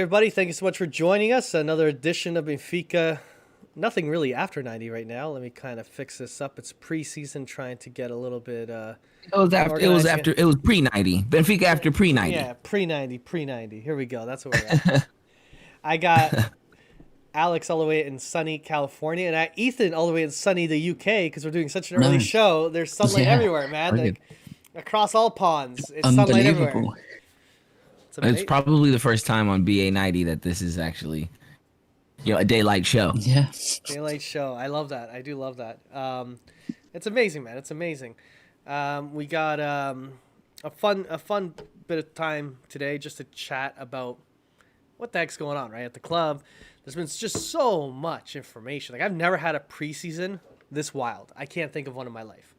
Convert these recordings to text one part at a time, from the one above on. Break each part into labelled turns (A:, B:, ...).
A: everybody. Thank you so much for joining us. Another edition of Benfica. Nothing really after 90 right now. Let me kind of fix this up. It's preseason, trying to get a little bit
B: It was after. It was
A: organized
B: after.
A: again.
B: It was pre-90. Benfica after pre-90.
A: Yeah, pre-90, pre-90. Here we go. That's where we're at. I got Alex all the way in sunny California, and I Ethan all the way in sunny the UK because we're doing such an early
C: Nice.
A: show. There's sunlight
C: Yeah,
A: everywhere, man.
C: very
A: Like across all ponds, it's sunlight everywhere.
C: Unbelievable.
A: It's
B: It's
A: amazing.
B: probably the first time on BA90 that this is actually, a daylight show.
C: Yeah.
A: Daylight show. I love that. I do love that. It's amazing, man. It's amazing. We got a fun bit of time today just to chat about what the heck's going on right at the club. There's been just so much information. Like I've never had a preseason this wild. I can't think of one in my life.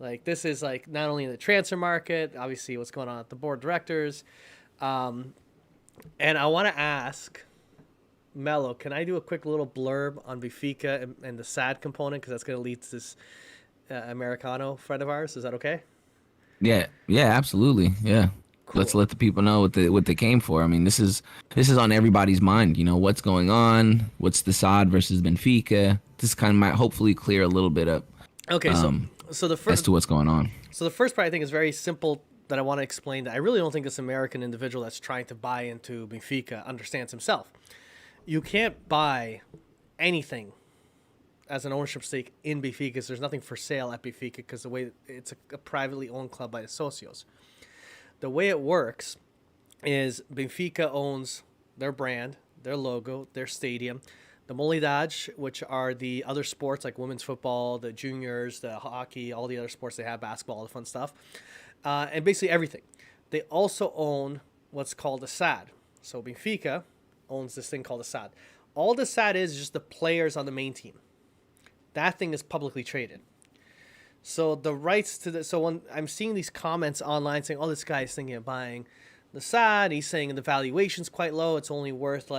A: Like this is like not only in the transfer market, obviously what's going on at the board of directors. And I want to ask Mello, can I do a quick little blurb on Benfica and the sad component? Because that's going to lead to this Americano friend of ours. Is that okay?
B: Yeah, absolutely. Yeah.
A: Cool.
B: Let's let the people know what they came for. I mean, this is on everybody's mind. What's going on? What's the SAD versus Benfica? This kind of might hopefully clear a little bit up.
A: Okay, so the
B: as
A: first
B: to what's going on.
A: So the first part I think is very simple that I want to explain that I really don't think this American individual that's trying to buy into Benfica understands himself. You can't buy anything as an ownership stake in Benfica because there's nothing for sale at Benfica because the way it's a privately owned club by the socios. The way it works is Benfica owns their brand, their logo, their stadium, the Modalidades, which are the other sports like women's football, the juniors, the hockey, all the other sports they have, basketball, all the fun stuff, and basically everything. They also own what's called a SAD. So Benfica owns this thing called a SAD. All the SAD is just the players on the main team. That thing is publicly traded. So the rights to the when I'm seeing these comments online saying, "Oh, this guy is thinking of buying the SAD," he's saying the valuation's quite low. It's only worth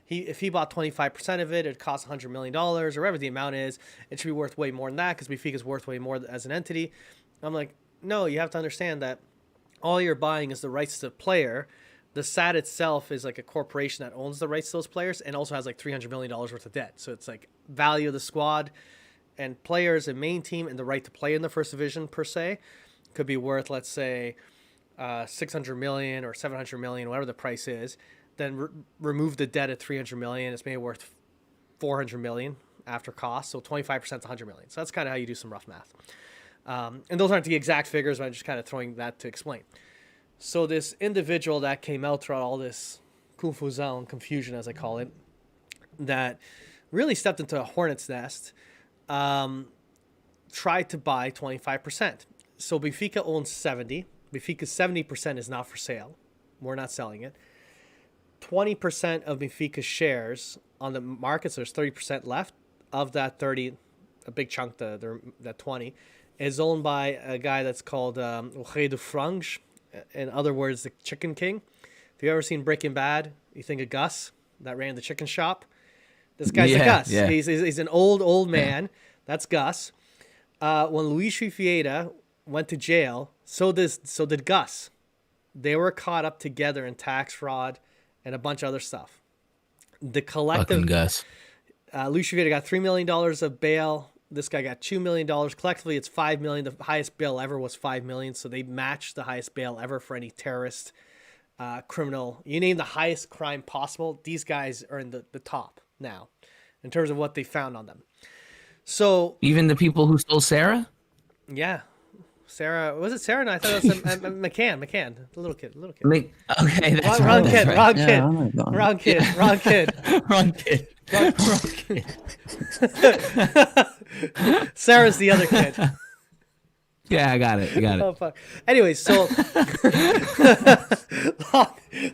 A: if he bought 25% of it, it'd cost $100 million or whatever the amount is. It should be worth way more than that because Benfica is worth way more as an entity. I'm like, no, you have to understand that all you're buying is the rights to the player. The SAD itself is like a corporation that owns the rights to those players and also has like $300 million worth of debt. So it's like value of the squad and players and main team and the right to play in the first division per se could be worth, let's say, 600 million or 700 million, whatever the price is. Then remove the debt at 300 million. It's maybe worth 400 million after cost. So 25% is 100 million. So that's kind of how you do some rough math. And those aren't the exact figures, but I'm just kind of throwing that to explain. So this individual that came out throughout all this confusion, as I call it, that really stepped into a hornet's nest, tried to buy 25%. So Benfica owns 70. Benfica's 70% is not for sale. We're not selling it. 20% of Benfica's shares on the market, so there's 30% left. Of that 30, a big chunk, that 20, is owned by a guy that's called O Rei do Frango. In other words, the Chicken King. If you've ever seen Breaking Bad, you think of Gus that ran the chicken shop. This guy's the Gus.
B: Yeah.
A: He's an old man. Yeah. That's Gus. When Luis Vieira went to jail, so did Gus. They were caught up together in tax fraud and a bunch of other stuff. The collective
B: Fucking Gus.
A: Luis Vieira got $3 million of bail. This guy got $2 million. Collectively, it's $5 million. The highest bail ever was $5 million. So they matched the highest bail ever for any terrorist, criminal. You name the highest crime possible. These guys are in the top now in terms of what they found on them. So
B: Even the people who stole Sarah?
A: yeah, Sarah, was it Sarah? No, I thought it was McCann, the little kid.
B: Okay, that's
A: Wrong
B: right.
A: kid,
B: That's right.
A: wrong
C: Yeah,
A: kid,
C: I know that.
A: wrong kid, wrong kid.
B: Wrong kid.
A: Sarah's the other kid.
B: Yeah, I got it.
A: Oh fuck. Anyway, so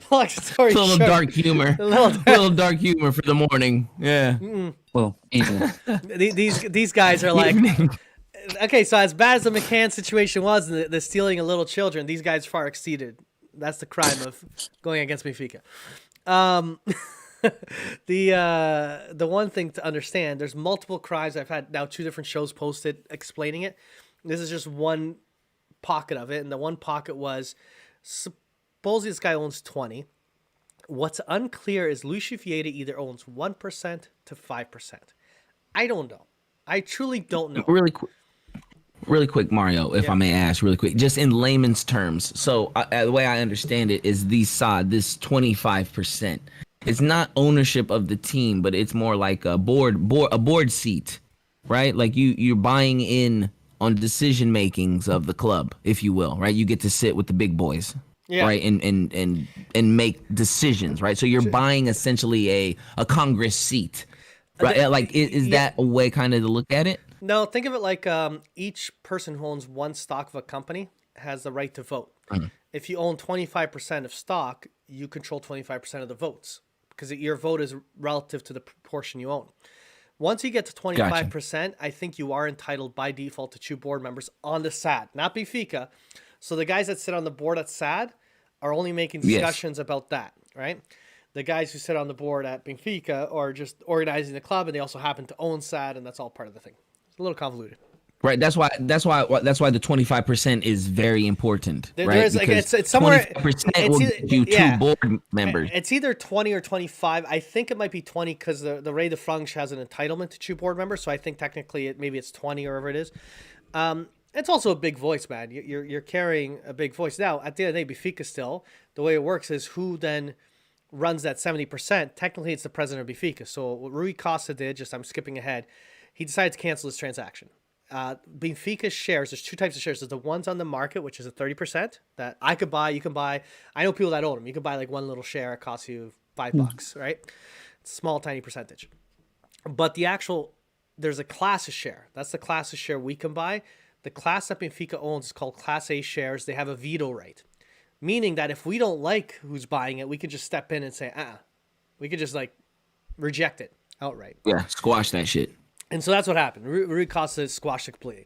A: long story
B: It's a little
A: short,
B: dark humor. little dark humor for the morning. Yeah.
C: Well, evening.
A: these guys are like, okay, so as bad as the McCann situation was, the stealing of little children, these guys far exceeded. That's the crime of going against Benfica. The one thing to understand, there's multiple crimes. I've had now 2 different shows posted explaining it. This is just one pocket of it, and the one pocket was supposedly this guy owns 20. What's unclear is Lucio Vieta either owns 1% to 5%. I don't know. I truly don't know.
B: Really quick, Mario, if
A: Yeah.
B: I may ask, really quick, just in layman's terms. So the way I understand it is this 25%. It's not ownership of the team, but it's more like a board seat, right? Like you're buying in on decision makings of the club, if you will, right? You get to sit with the big boys,
A: Yeah.
B: right, and make decisions, right? So you're buying essentially a Congress seat, right? Like is
A: yeah.
B: that a way kind of to look at it?
A: No, think of it like each person who owns one stock of a company has the right to vote. If you own 25% of stock, you control 25% of the votes because your vote is relative to the proportion you own. Once you get to 25%, I think you are entitled by default to 2 board members on the SAD, not Benfica. So the guys that sit on the board at SAD are only making discussions about that, right? The guys who sit on the board at Benfica are just organizing the club, and they also happen to own SAD, and that's all part of the thing. It's a little convoluted.
B: Right. That's why the 25% is very important. Right.
A: There's like it's somewhere.
B: 25% will give you 2 board members.
A: It's either 20 or 25. I think it might be 20 because the Ray de Frange has an entitlement to 2 board members. So I think technically maybe it's 20 or whatever it is. It's also a big voice, man. You're carrying a big voice. Now, at the end of the day, Benfica still, the way it works is who then runs that 70%. Technically, it's the president of Benfica. So what Rui Costa did, I'm skipping ahead, he decided to cancel this transaction. Benfica shares, there's 2 types of shares. There's the ones on the market, which is a 30% that I could buy, you can buy. I know people that own them. You can buy like one little share. It costs you $5, right? It's a small, tiny percentage. But there's a class of share. That's the class of share we can buy. The class that Benfica owns is called Class A shares. They have a veto right, meaning that if we don't like who's buying it, we can just step in and say, we could just like reject it outright.
B: Yeah, squash that shit.
A: And so that's what happened. Rui Costa squashed it completely.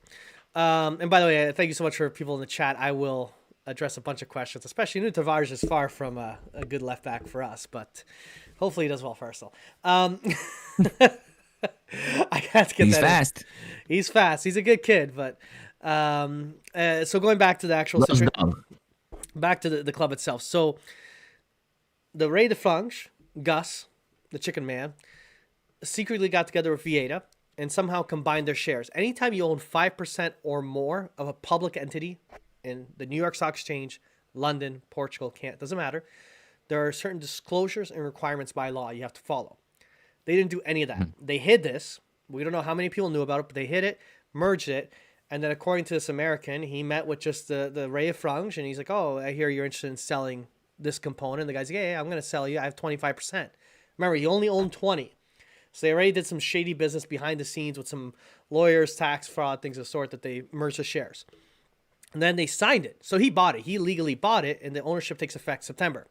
A: And by the way, thank you so much for people in the chat. I will address a bunch of questions, especially Nuno Tavares is far from a good left back for us, but hopefully he does well for Arsenal. I got to get
B: He's
A: that.
B: Fast.
A: He's fast. He's a good kid, but so going back to the actual situation, back to the club itself. So the Ray de Frange, Gus, the Chicken Man, secretly got together with Vieta and somehow combined their shares. Anytime you own 5% or more of a public entity in the New York Stock Exchange, London, Portugal, doesn't matter. There are certain disclosures and requirements by law you have to follow. They didn't do any of that. They hid this. We don't know how many people knew about it, but they hid it, merged it, and then according to this American, he met with just the Ray de Frange, and he's like, oh, I hear you're interested in selling this component. The guy's like, yeah, I'm going to sell you. I have 25%. Remember, he only owned 20. So they already did some shady business behind the scenes with some lawyers, tax fraud, things of the sort that they merged the shares. And then they signed it. So he bought it. He legally bought it, and the ownership takes effect September.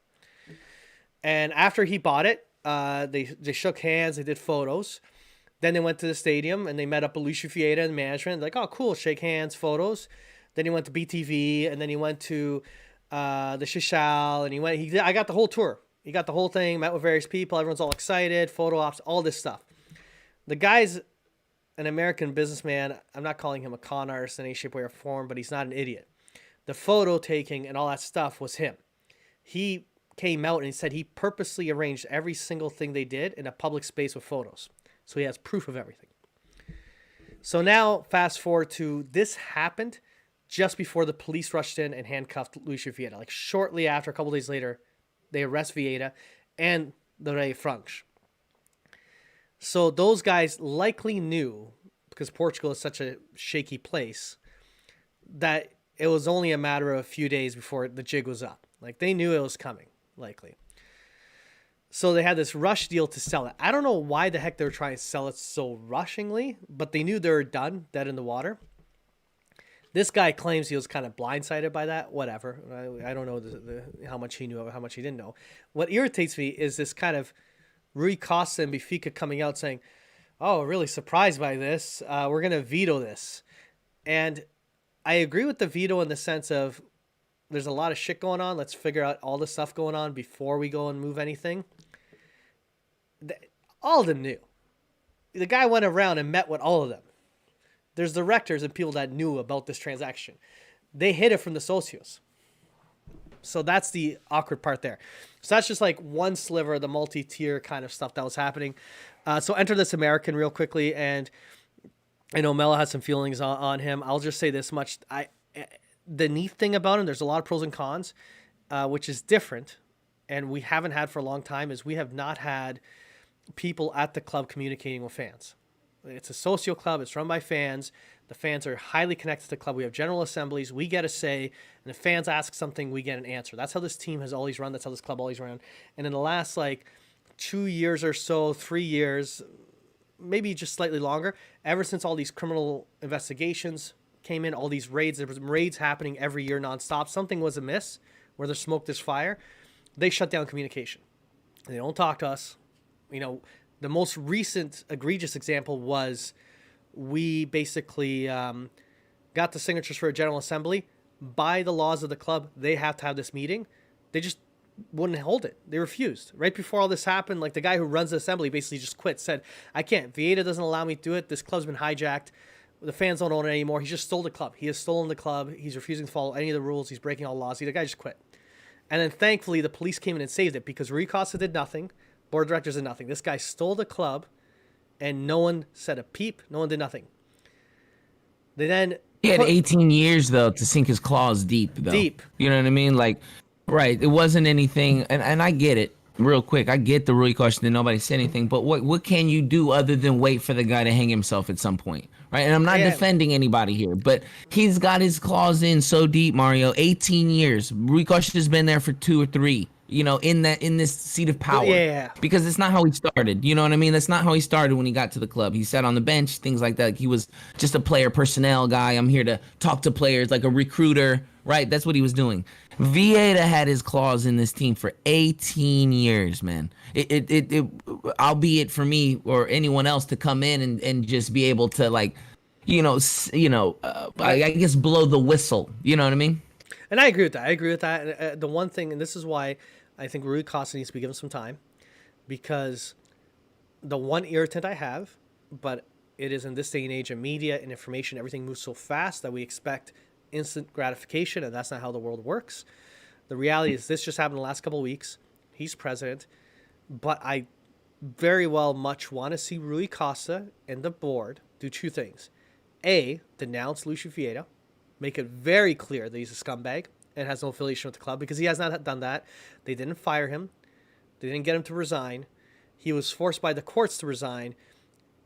A: And after he bought it, they shook hands, they did photos. Then they went to the stadium, and they met up with Lucio Vieta and management. Like, oh, cool, shake hands, photos. Then he went to BTV, and then he went to the Seychelles, and I got the whole tour. He got the whole thing, met with various people. Everyone's all excited, photo ops, all this stuff. The guy's an American businessman. I'm not calling him a con artist in any shape, way, or form, but he's not an idiot. The photo taking and all that stuff was him. He came out and he said he purposely arranged every single thing they did in a public space with photos. So he has proof of everything. So now, fast forward to this happened just before the police rushed in and handcuffed Lucio Vieta. Like shortly after, a couple days later, they arrest Vieta and the Ray Frange. So those guys likely knew, because Portugal is such a shaky place, that it was only a matter of a few days before the jig was up. Like they knew it was coming, likely. So they had this rush deal to sell it. I don't know why the heck they were trying to sell it so rushingly, but they knew they were done, dead in the water. This guy claims he was kind of blindsided by that. Whatever. I don't know how much he knew, how much he didn't know. What irritates me is this kind of Rui Costa and Benfica coming out saying, oh, really surprised by this. We're going to veto this. And I agree with the veto in the sense of there's a lot of shit going on. Let's figure out all the stuff going on before we go and move anything. All of them knew. The guy went around and met with all of them. There's directors and people that knew about this transaction. They hid it from the socios. So that's the awkward part there. So that's just like one sliver of the multi-tier kind of stuff that was happening. So enter this American real quickly, and I know Melo has some feelings on him. I'll just say this much: the neat thing about him, there's a lot of pros and cons, which is different, and we haven't had for a long time. Is we have not had people at the club communicating with fans. It's a socio club. It's run by fans. The fans are highly connected to the club. We have general assemblies. We get a say. And if fans ask something, we get an answer. That's how this team has always run. That's how this club always ran. And in the last, 2 years or so, 3 years, maybe just slightly longer, ever since all these criminal investigations came in, all these raids, there was raids happening every year nonstop. Something was amiss. Where there's smoke, there's fire. They shut down communication. They don't talk to us. The most recent egregious example was we basically got the signatures for a general assembly. By the laws of the club, they have to have this meeting. They just wouldn't hold it. They refused. Right before all this happened, the guy who runs the assembly basically just quit, said, I can't. Vieta doesn't allow me to do it. This club's been hijacked. The fans don't own it anymore. He just stole the club. He has stolen the club. He's refusing to follow any of the rules. He's breaking all laws. The guy just quit. And then thankfully, the police came in and saved it because Rui Costa did nothing. Board of directors did nothing. This guy stole the club, and no one said a peep. No one did nothing. They then
B: he had 18 years though to sink his claws deep. Though.
A: Deep.
B: You know what I mean? Right. It wasn't anything, and I get it. Real quick, I get the Rui Costa that nobody said anything, but what can you do other than wait for the guy to hang himself at some point, right? And I'm not defending anybody here, but he's got his claws in so deep, Mario. 18 years. Rui Costa's been there for 2 or 3. In this seat of power.
A: Yeah.
B: Because it's not how he started. You know what I mean? That's not how he started when he got to the club. He sat on the bench, things like that. He was just a player personnel guy. I'm here to talk to players, like a recruiter, right? That's what he was doing. Vieta had his claws in this team for 18 years, man. It albeit for me or anyone else to come in and just be able to I guess blow the whistle. You know what I mean?
A: And I agree with that. And, the one thing, and this is why I think Rui Costa needs to be given some time, because the one irritant I have, but it is in this day and age of media and information, everything moves so fast that we expect instant gratification, and that's not how the world works. The reality is this just happened the last couple of weeks. He's president, but I very well much want to see Rui Costa and the board do 2 things. A, denounce Lucio Vieta, make it very clear that he's a scumbag and has no affiliation with the club, because he has not done that. They didn't fire him. They didn't get him to resign. He was forced by the courts to resign.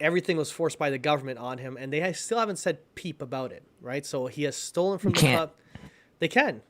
A: Everything was forced by the government on him, and they still haven't said peep about it, right? So he has stolen from the club. They can.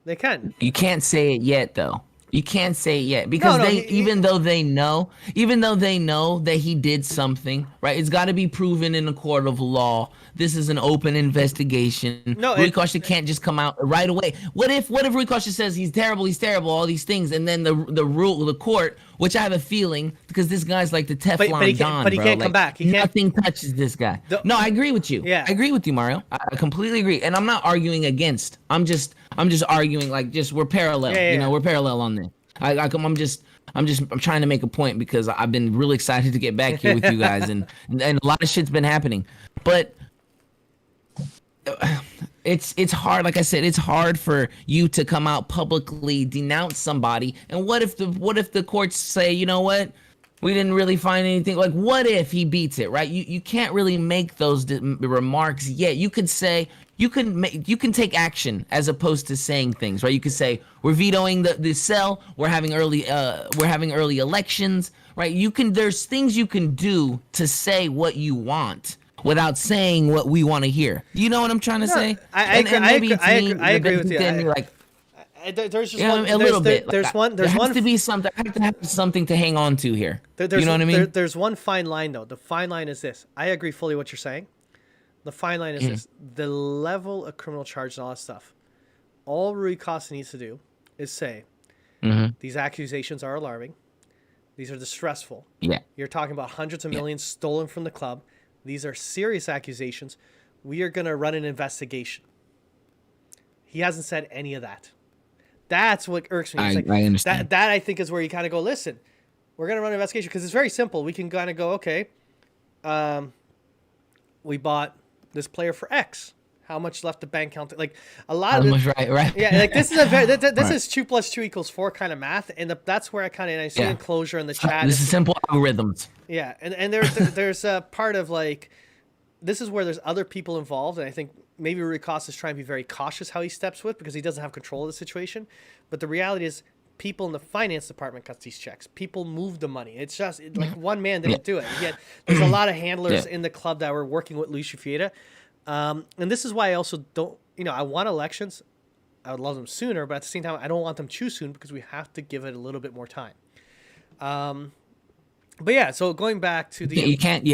B: You can't say it yet, though. You can't say it yet because even though they know that he did something, right? It's got to be proven in a court of law. This is an open investigation. Rui Costa can't just come out right away. What if Rui Costa says he's terrible, all these things, and then the court, which I have a feeling because this guy's like the Teflon Don,
A: but he can't come back.
B: Nothing touches this guy. No, I agree with you.
A: Yeah,
B: I agree with you, Mario. I completely agree, and I'm not arguing against. I'm just arguing we're parallel.
A: Yeah.
B: We're parallel on this. I'm trying to make a point because I've been really excited to get back here with you guys, and a lot of shit's been happening, but it's hard. Like I said, it's hard for you to come out publicly denounce somebody. And what if the courts say, you know what? We didn't really find anything. What if he beats it, right? You can't really make those remarks yet. You could say you can take action as opposed to saying things, right? You could say we're vetoing the cell. We're having early elections, right? There's things you can do to say what you want without saying what we want to hear. You know what I'm trying to say?
A: I agree with you. There's just one.
B: A little bit.
A: There's one.
B: There has to be something. I have to have something to hang on to here. You know what I mean?
A: There's one fine line though. The fine line is this. I agree fully what you're saying. The fine line is this: the level of criminal charge and all that stuff. All Rui Costa needs to do is say, these accusations are alarming. These are distressful.
B: Yeah.
A: You're talking about hundreds of millions stolen from the club. These are serious accusations. We are going to run an investigation. He hasn't said any of that. That's what irks me.
B: I understand.
A: That I think is where you kind of go, listen, we're going to run an investigation because it's very simple. We can kind of go, okay, we bought this player for X. how much left the bank account. Like a lot of
B: right.
A: yeah, like this is a very this
B: Right.
A: is 2 + 2 = 4 kind of math, and that's where I see enclosure in the chat.
B: This is simple algorithms.
A: Yeah, and there's a part of like this is where there's other people involved, and I think maybe Rui Costa is trying to be very cautious how he steps with because he doesn't have control of the situation. But the reality is, people in the finance department cut these checks. People move the money. It's just like one man didn't do it. Yet there's a lot of handlers in the club that were working with Luis Fiera, and this is why I also don't. I want elections. I would love them sooner, but at the same time, I don't want them too soon because we have to give it a little bit more time. But yeah, so going back to the
B: you can't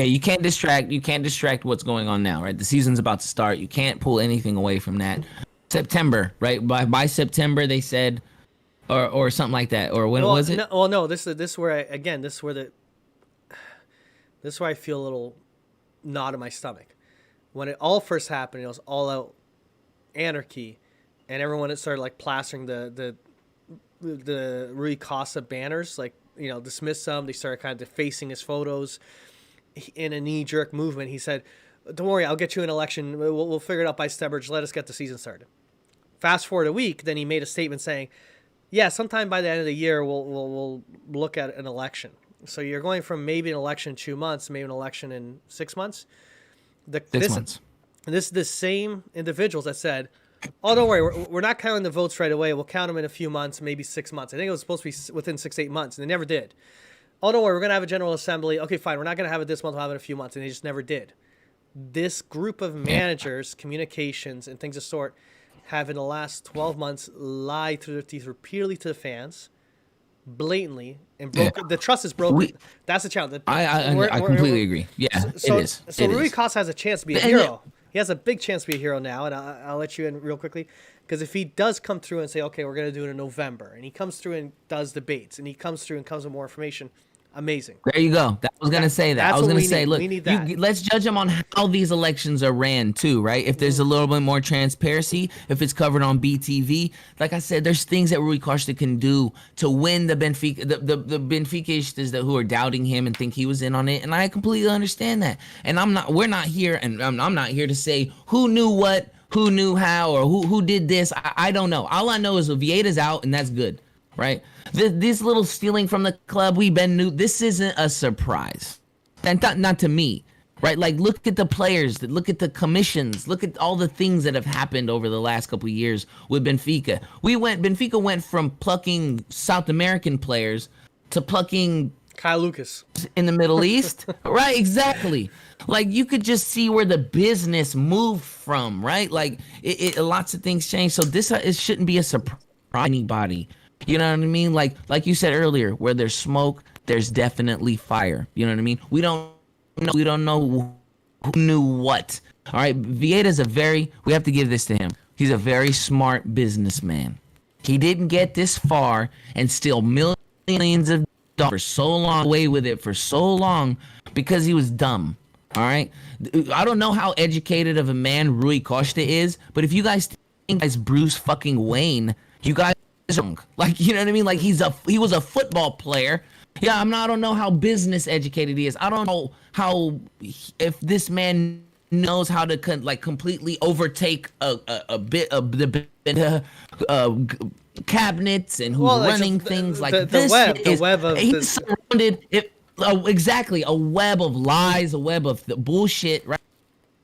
B: distract what's going on now, right? The season's about to start. You can't pull anything away from that. September, right? By September they said or something like that. Or when was it?
A: No, this is where this is where I feel a little knot in my stomach. When it all first happened, it was all out anarchy, and everyone had started like plastering the Rui Costa banners, like dismiss some. They started kind of defacing his photos in a knee-jerk movement. He said, "Don't worry, I'll get you an election. We'll figure it out by Stebbridge. Let us get the season started." Fast forward a week, then he made a statement saying, "Yeah, sometime by the end of the year, we'll look at an election." So you're going from maybe an election in 2 months, maybe an election in 6 months.
B: 6 months.
A: This is the same individuals that said, "Oh, don't worry, we're not counting the votes right away. We'll count them in a few months, maybe 6 months." I think it was supposed to be within 6 to 8 months, and they never did. "Oh, don't worry, we're going to have a general assembly. Okay, fine, we're not going to have it this month, we'll have it in a few months," and they just never did. This group of managers, communications, and things of sort have in the last 12 months lied through their teeth repeatedly to the fans, blatantly, and the trust is broken. That's the challenge.
B: I completely agree. Yeah, it is.
A: So Rui Costa has a chance to be a hero. He has a big chance to be a hero now, and I'll let you in real quickly. Because if he does come through and say, "Okay, we're going to do it in November," and he comes through and does debates, and he comes through and comes with more information, amazing.
B: There you go. I was going to say that. I was going to say, look,
A: we need that.
B: Let's judge him on how these elections are ran too, right? If there's a little bit more transparency, if it's covered on BTV, like I said, there's things that Rui Costa can do to win the Benfica, the Benficaistas who are doubting him and think he was in on it, and I completely understand that. And we're not here, and I'm not here to say who knew what, who knew how, or who did this. I don't know. All I know is Vieira's out, and that's good. Right, this little stealing from the club, we've been new. This isn't a surprise, and not to me, right? Like, look at the players, look at the commissions, look at all the things that have happened over the last couple of years with Benfica. Benfica went from plucking South American players to plucking
A: Kyle Lucas
B: in the Middle East, right? Exactly. Like, you could just see where the business moved from, right? Like, lots of things changed. So it shouldn't be a surprise to anybody. You know what I mean? Like you said earlier, where there's smoke, there's definitely fire. You know what I mean? We don't know who knew what. All right, Vieira's we have to give this to him. He's a very smart businessman. He didn't get this far and steal millions of dollars for so long, away with it for so long because he was dumb. All right? I don't know how educated of a man Rui Costa is, but if you guys think he's Bruce fucking Wayne, you guys like, you know what I mean? Like, he was a football player. Yeah, I don't know how business educated he is. I don't know if this man knows how to completely overtake a bit of the cabinets and who's running things like this.
A: The web of
B: he's surrounded exactly a web of lies, a web of bullshit. Right?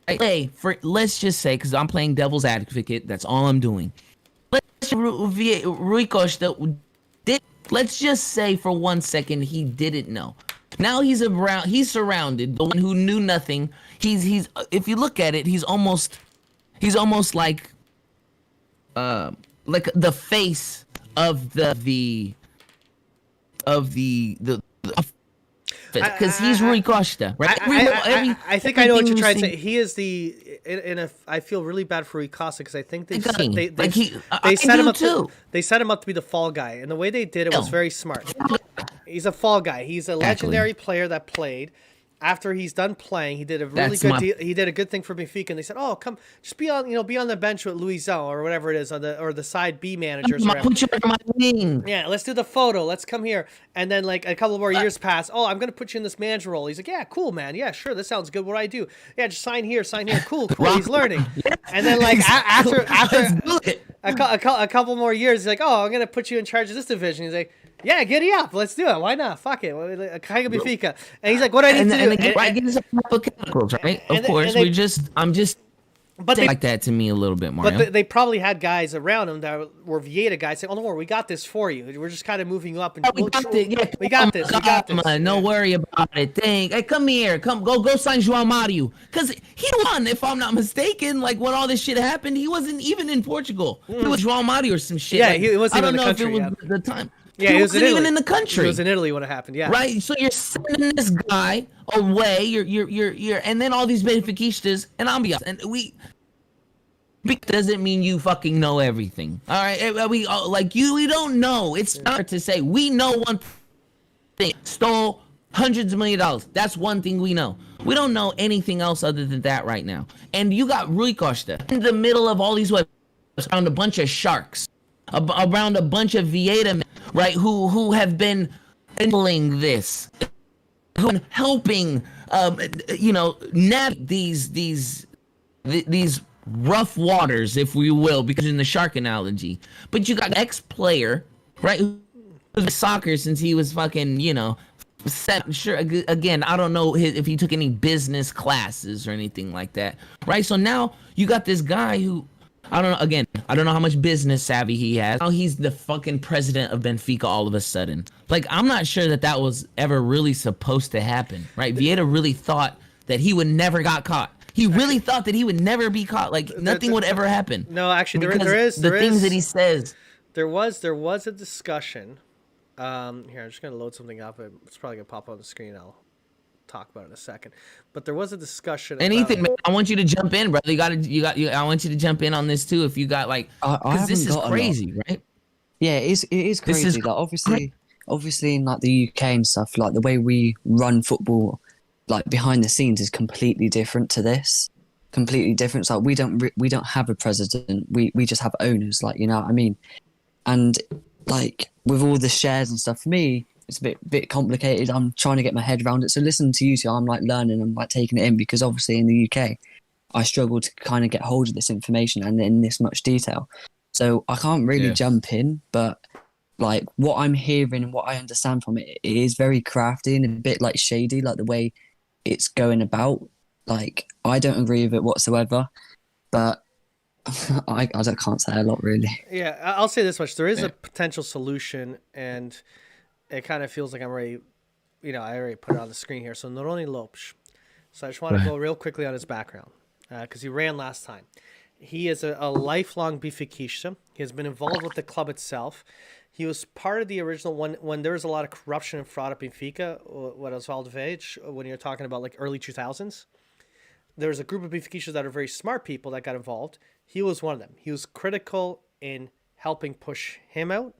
B: Hey, let's just say, because I'm playing devil's advocate, that's all I'm doing. Rui Costa let's just say for 1 second he didn't know. Now he's surrounded, the one who knew nothing. He's if you look at it, he's almost like the face of the because he's Rui Costa, right?
A: I think I know what you're trying to say. He is I feel really bad for Rui Costa because I think they set him up too. They set him up to be the fall guy, and the way they did it was very smart. He's a fall guy. He's a legendary player that played. after he's done playing, he did a really
B: That's
A: good
B: my-
A: deal. He did a good thing for Benfica, and they said, "Oh, come, just be on, be on the bench with Luizão or whatever it is, on the side B managers." or whatever."
B: Put you under my wing.
A: Yeah, let's do the photo. Let's come here. And then like a couple more years pass. Oh, I'm gonna put you in this manager role. He's like, yeah, cool, man. Yeah, sure. This sounds good. What do I do? Yeah, just sign here, sign here. Cool, cool. He's learning. And then like after a couple more years, he's like, oh, I'm gonna put you in charge of this division. He's like, yeah, giddy up. Let's do it. Why not? Fuck it. Kaiga Benfica. And he's like, what do I need to do?
B: Get us proper chemicals, right?
A: and
B: Of
A: they-
B: course,
A: and they-
B: I'm just.
A: But they
B: like that to me a little bit, Mario.
A: But they probably had guys around him that were Vieta guys saying, "Oh, don't worry, we got this for you. We're just kind of moving you up." And
B: we got this. Yeah,
A: we got this. We got this.
B: Man, no worry about it. Hey, come here. Go sign João Mario. Because he won, if I'm not mistaken. Like, when all this shit happened, he wasn't even in Portugal. He was João Mario or some shit.
A: Yeah,
B: like,
A: he wasn't
B: I don't
A: even
B: know
A: in the
B: if it was
A: country,
B: the time.
A: Yeah,
B: he
A: he was
B: wasn't even in the country.
A: He was in Italy when it happened. Yeah.
B: Right. So you're sending this guy away. You're, and then all these Benfiquistas and ambiance, and we. Doesn't mean you fucking know everything. All right, we we don't know. It's hard to say. We know one thing: stole hundreds of $1,000,000. That's one thing we know. We don't know anything else other than that right now. And you got Rui Costa in the middle of all these around a bunch of sharks, around a bunch of Vieta men, right? Who have been enabling this, who have been helping, navigate these rough waters, if we will, because in the shark analogy. But you got an ex-player, right, who was soccer since he was fucking, sure, again, I don't know if he took any business classes or anything like that, right? So now you got this guy who, I don't know how much business savvy he has. Now he's the fucking president of Benfica all of a sudden. Like, I'm not sure that was ever really supposed to happen, right? Vieta really thought that he would never got caught. He really thought that he would never be caught. Like, nothing would ever happen.
A: No, actually, there is
B: things that he says.
A: There was a discussion. Here, I'm just gonna load something up. It's probably gonna pop on the screen. I'll talk about it in a second. But there was a discussion.
B: Anything, man, I want you to jump in, brother. I want you to jump in on this too. If you got because this is crazy, right?
C: Yeah, it is crazy. Like, obviously in like the UK and stuff, like the way we run football, like behind the scenes, is completely different to this. Completely different. So we don't have a president. We just have owners. Like, you know what I mean? And like with all the shares and stuff, for me, it's a bit complicated. I'm trying to get my head around it. So listening to you two, I'm like learning. I'm like taking it in, because obviously in the UK, I struggle to kind of get hold of this information and in this much detail. So I can't really jump in, but like what I'm hearing and what I understand from it, it is very crafty and a bit like shady, like the way it's going about. Like, I don't agree with it whatsoever, but I can't say a lot really.
A: Yeah, I'll say this much: there is a potential solution, and it kind of feels like I'm already, I already put it on the screen here. So Noroni Lopes. So I just want to go real quickly on his background, because he ran last time. He is a lifelong Benfiquista. He has been involved with the club itself. He was part of the original when there was a lot of corruption and fraud at Benfica, what Osvaldo Vage, when you're talking about like early 2000s. There was a group of Benfiquistas that are very smart people that got involved. He was one of them. He was critical in helping push him out,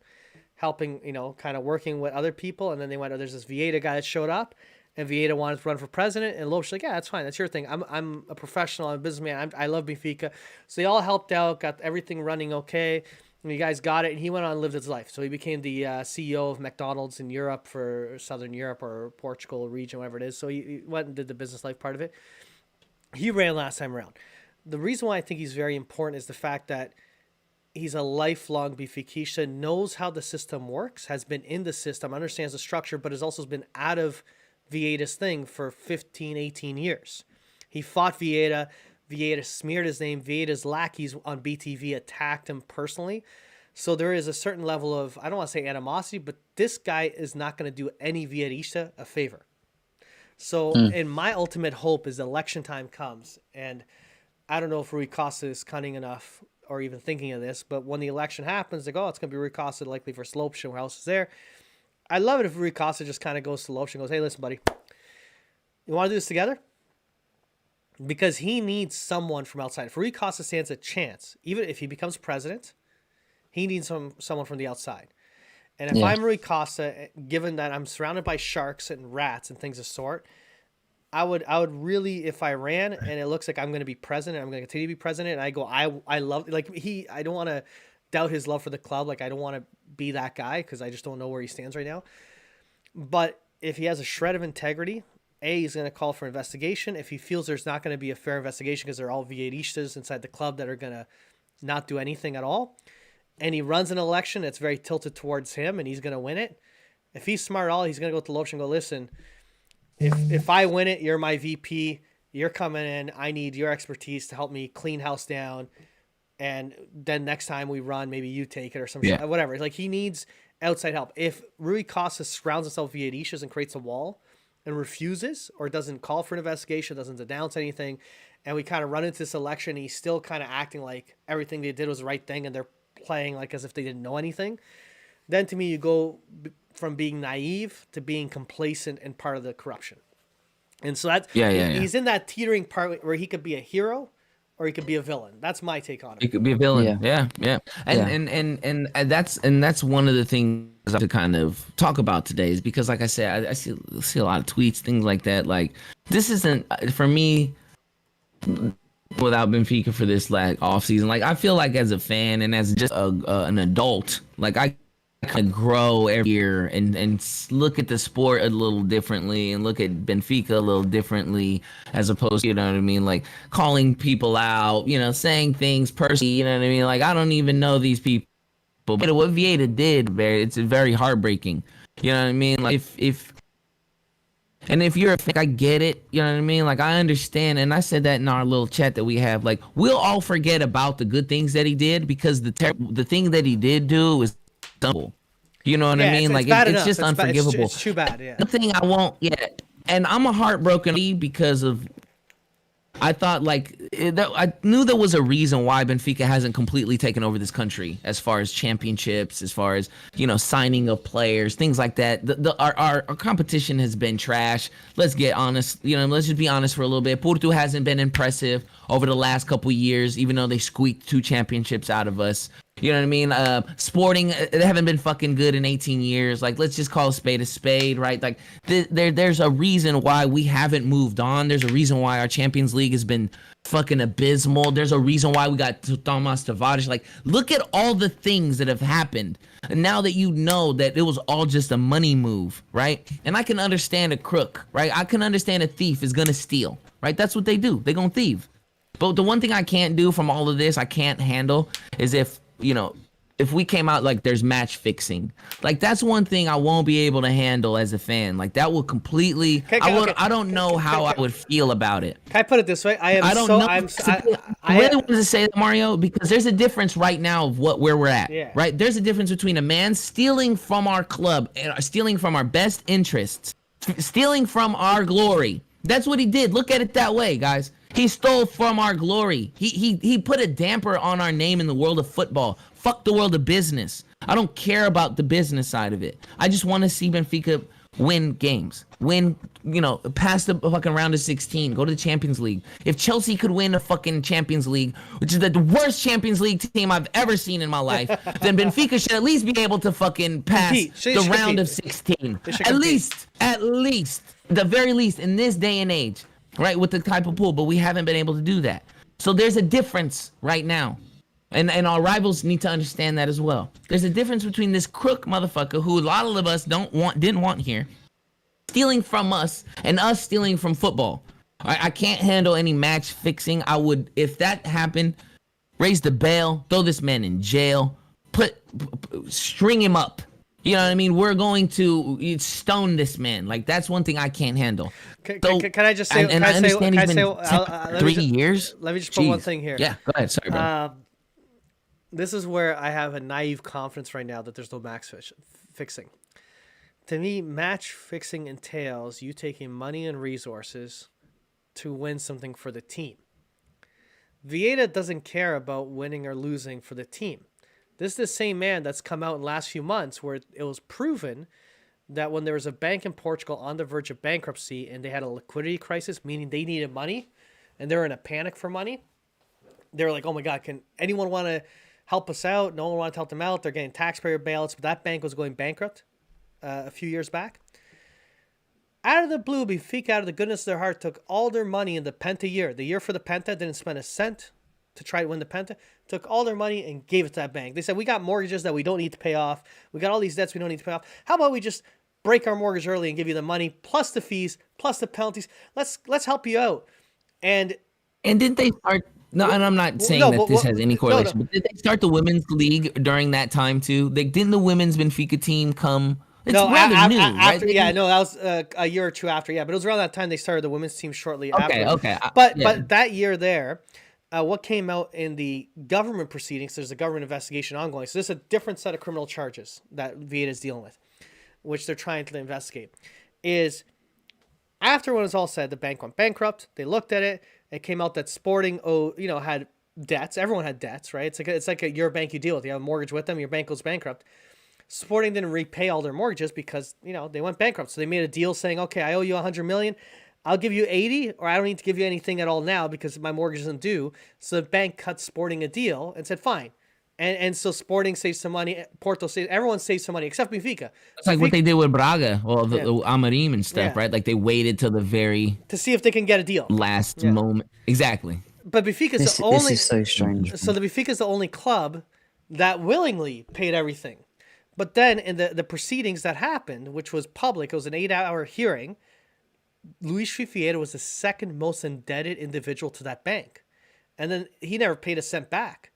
A: helping, kind of working with other people. And then they went, there's this Vieta guy that showed up, and Vieta wanted to run for president. And Lopes was like, yeah, that's fine. That's your thing. I'm a professional. I'm a businessman. I love Benfica. So they all helped out, got everything running okay. And you guys got it. And he went on and lived his life. So he became the CEO of McDonald's in Europe, for Southern Europe or Portugal region, whatever it is. So he went and did the business life part of it. He ran last time around. The reason why I think he's very important is the fact that he's a lifelong Benfiquista, knows how the system works, has been in the system, understands the structure, but has also been out of Vieta's thing for 15, 18 years. He fought Vieta. Vieta smeared his name. Vieta's lackeys on BTV attacked him personally. So there is a certain level of, I don't want to say animosity, but this guy is not going to do any Vietista a favor. So, and my ultimate hope is election time comes, and I don't know if Rui Costa is cunning enough or even thinking of this, but when the election happens, they go, it's going to be Rui Costa likely for Lopes, who else is there. I love it if Rui Costa just kind of goes to Lopes and goes, hey, listen, buddy, you want to do this together? Because he needs someone from outside. If Rui Costa stands a chance, even if he becomes president, he needs someone from the outside. And if I'm Rui Costa, given that I'm surrounded by sharks and rats and things of sort, I would really, if I ran and it looks like I'm going to be president, I'm going to continue to be president. And I love, like I don't want to doubt his love for the club. Like I don't want to be that guy because I just don't know where he stands right now. But if he has a shred of integrity, he's going to call for investigation. If he feels there's not going to be a fair investigation because they're all Vieiristas inside the club that are going to not do anything at all, and he runs an election that's very tilted towards him and he's going to win it. If he's smart at all, he's going to go to Lopes and go, listen, if I win it, you're my VP. You're coming in. I need your expertise to help me clean house down. And then next time we run, maybe you take it or some shit, whatever. Like he needs outside help. If Rui Costa surrounds himself via Vieiristas and creates a wall and refuses or doesn't call for an investigation, doesn't denounce anything, and we kind of run into this election, he's still kind of acting like everything they did was the right thing and they're playing like as if they didn't know anything, then to me you go from being naive to being complacent and part of the corruption. And so that's he's in that teetering part where he could be a hero or he could be a villain. That's my take on it.
B: He could be a villain. Yeah. And that's one of the things I have to kind of talk about today is because, like I said, I see a lot of tweets, things like that. Like this isn't for me without Benfica for this like off season. Like I feel like as a fan and as just an adult, like I kind of grow every year and look at the sport a little differently and look at Benfica a little differently as opposed to, you know what I mean, like calling people out, you know, saying things personally, you know what I mean, like I don't even know these people, but what Vieira did, it's very heartbreaking, you know what I mean, like if you're a fan, I get it, you know what I mean, like I understand, and I said that in our little chat that we have, like we'll all forget about the good things that he did because the thing that he did do was dumb. You know what I mean? Like it's just unforgivable.
A: It's too bad. Yeah.
B: The thing I won't. Yeah, and I'm a heartbroken because of. I thought I knew there was a reason why Benfica hasn't completely taken over this country as far as championships, as far as, you know, signing of players, things like that. Our competition has been trash. Let's get honest. You know, let's just be honest for a little bit. Porto hasn't been impressive over the last couple of years, even though they squeaked 2 championships out of us. You know what I mean? Sporting, they haven't been fucking good in 18 years. Like, let's just call a spade, right? Like, there's a reason why we haven't moved on. There's a reason why our Champions League has been fucking abysmal. There's a reason why we got Tomas Tavares. Like, look at all the things that have happened. And now that you know that it was all just a money move, right? And I can understand a crook, right? I can understand a thief is going to steal, right? That's what they do. They're going to thieve. But the one thing I can't do from all of this, I can't handle, is if we came out like there's match fixing. Like that's one thing I won't be able to handle as a fan. Like that will completely I don't know how I would feel about it.
A: Can I put it this way? I
B: really wanted to say that, Mario, because there's a difference right now of where we're at. Yeah. Right? There's a difference between a man stealing from our club and stealing from our best interests, stealing from our glory. That's what he did. Look at it that way, guys. He stole from our glory. He put a damper on our name in the world of football. Fuck the world of business. I don't care about the business side of it. I just want to see Benfica win games. Win, pass the fucking round of 16. Go to the Champions League. If Chelsea could win a fucking Champions League, which is the worst Champions League team I've ever seen in my life, then Benfica should at least be able to fucking pass the round of 16. At least, the very least in this day and age. Right, with the type of pool, but we haven't been able to do that. So there's a difference right now. And our rivals need to understand that as well. There's a difference between this crook motherfucker who a lot of us didn't want here, stealing from us and us stealing from football. I can't handle any match fixing. I would, if that happened, raise the bail, throw this man in jail, string him up. You know what I mean? We're going to stone this man. Like, that's one thing I can't handle.
A: Can I just say...
B: And I understand he's been 3 years.
A: Let me just put one thing here.
B: Yeah, go ahead. Sorry, bro.
A: This is where I have a naive confidence right now that there's no match fixing. To me, match fixing entails you taking money and resources to win something for the team. Vieira doesn't care about winning or losing for the team. This is the same man that's come out in the last few months where it was proven that when there was a bank in Portugal on the verge of bankruptcy and they had a liquidity crisis, meaning they needed money and they were in a panic for money, they were like, oh my God, can anyone want to help us out? No one wanted to help them out. They're getting taxpayer bailouts. But that bank was going bankrupt a few years back. Out of the blue, Benfica, out of the goodness of their heart, took all their money in the Penta year. The year for the Penta, didn't spend a cent to try to win the Penta. Took all their money and gave it to that bank. They said, we got mortgages that we don't need to pay off. We got all these debts we don't need to pay off. How about we just break our mortgage early and give you the money, plus the fees, plus the penalties. Let's help you out. And
B: didn't they start... No, and I'm not saying that this has any correlation, but did they start the women's league during that time too? Didn't the women's Benfica team come... It's rather new, right?
A: Yeah, no, that was a year or two after. Yeah, but it was around that time they started the women's team shortly after.
B: Okay.
A: But that year there, what came out in the government proceedings, there's a government investigation ongoing. So there's a different set of criminal charges that Vieta is dealing with, which they're trying to investigate. Is after when it was all said, the bank went bankrupt. They looked at it. It came out that Sporting, had debts. Everyone had debts, right? It's like your bank you deal with. You have a mortgage with them. Your bank goes bankrupt. Sporting didn't repay all their mortgages because, they went bankrupt. So they made a deal saying, okay, I owe you $100 million. I'll give you 80, or I don't need to give you anything at all now because my mortgage isn't due. So the bank cut Sporting a deal and said, fine. And so Sporting saves some money. Porto saves, everyone saves some money except Benfica.
B: It's like what they did with Braga, the Amorim and stuff, right? Like they waited till the very...
A: to see if they can get a deal.
B: Last moment. Exactly.
A: But Benfica's the only...
C: This is so strange.
A: So the Benfica's the only club that willingly paid everything. But then in the proceedings that happened, which was public, it was an 8-hour hearing, Luis Fifieta was the second most indebted individual to that bank. And then he never paid a cent back.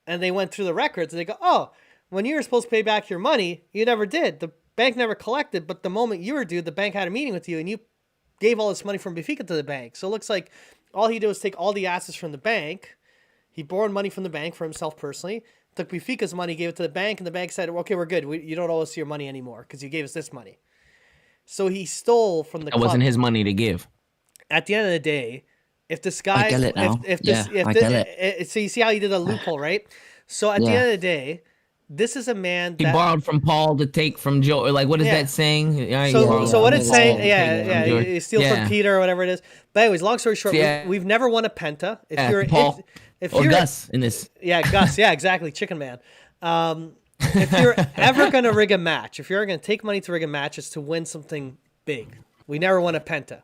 A: And they went through the records and they go, oh, when you were supposed to pay back your money, you never did. The bank never collected, but the moment you were due, the bank had a meeting with you and you gave all this money from Benfica to the bank. So it looks like all he did was take all the assets from the bank. He borrowed money from the bank for himself personally, took Benfica's money, gave it to the bank, and the bank said, okay, we're good. You don't owe us your money anymore because you gave us this money. So he stole from the club.
B: It wasn't his money to give.
A: At the end of the day, if this guy...
C: I get it now.
A: So you see how he did a loophole, right? So at the end of the day, this is a man that...
B: He borrowed from Paul to take from Joe. Or like, what is that saying?
A: So what it's saying... you steal from Peter or whatever it is. But anyways, long story short, we've never won a Penta. If you're
B: Gus in this.
A: Yeah, Gus. Yeah, exactly. Chicken Man. If you're ever going to rig a match, if you're going to take money to rig a match, it's to win something big. We never won a Penta.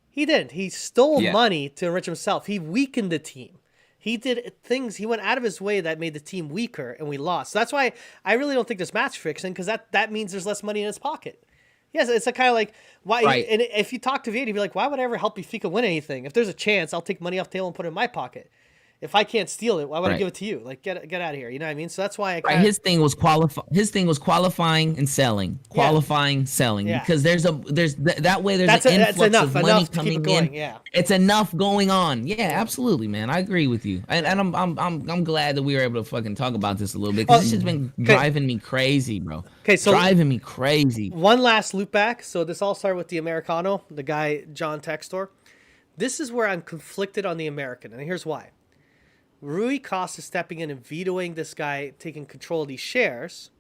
A: He didn't. He stole money to enrich himself. He weakened the team. He did things. He went out of his way that made the team weaker, and we lost. So that's why I really don't think there's match fixing, because that means there's less money in his pocket. Yes, it's a kind of like why. Right. And if you talk to Vieta, you'd be like, why would I ever help Benfica win anything? If there's a chance, I'll take money off the table and put it in my pocket. If I can't steal it, why would I give it to you? Like, get out of here. You know what I mean? So that's why
B: his thing was qualifying and selling, selling. Yeah. Because there's that way there's an influx of money coming in.
A: Yeah.
B: It's enough going on. Yeah, absolutely, man. I agree with you, and I'm glad that we were able to fucking talk about this a little bit because this has been driving me crazy, bro.
A: Okay, so
B: driving me crazy.
A: One last loop back. So this all started with the Americano, the guy John Textor. This is where I'm conflicted on the American, and here's why. Rui Costa stepping in and vetoing this guy taking control of these shares,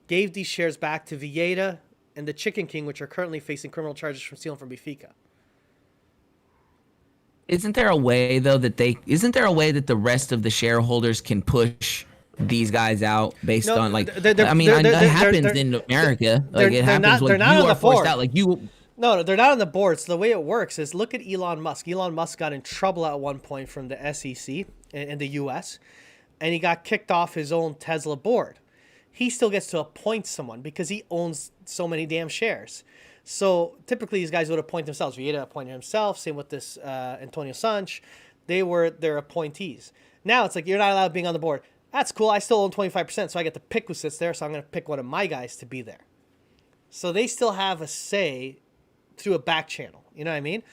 A: gave these shares back to Vieta and the Chicken King, which are currently facing criminal charges from stealing from Benfica.
B: Isn't there a way that the rest of the shareholders can push these guys out based on like? It happens in America. Like it happens when you are forced out. Like you.
A: No, they're not on the board. So the way it works is look at Elon Musk. Elon Musk got in trouble at one point from the SEC in the U.S., and he got kicked off his own Tesla board. He still gets to appoint someone because he owns so many damn shares. So typically these guys would appoint themselves. Vieta appointed himself. Same with this Antonio Sanch. They were their appointees. Now it's like you're not allowed being on the board. That's cool. I still own 25%, so I get to pick who sits there. So I'm going to pick one of my guys to be there. So they still have a say through a back channel. You know what I mean?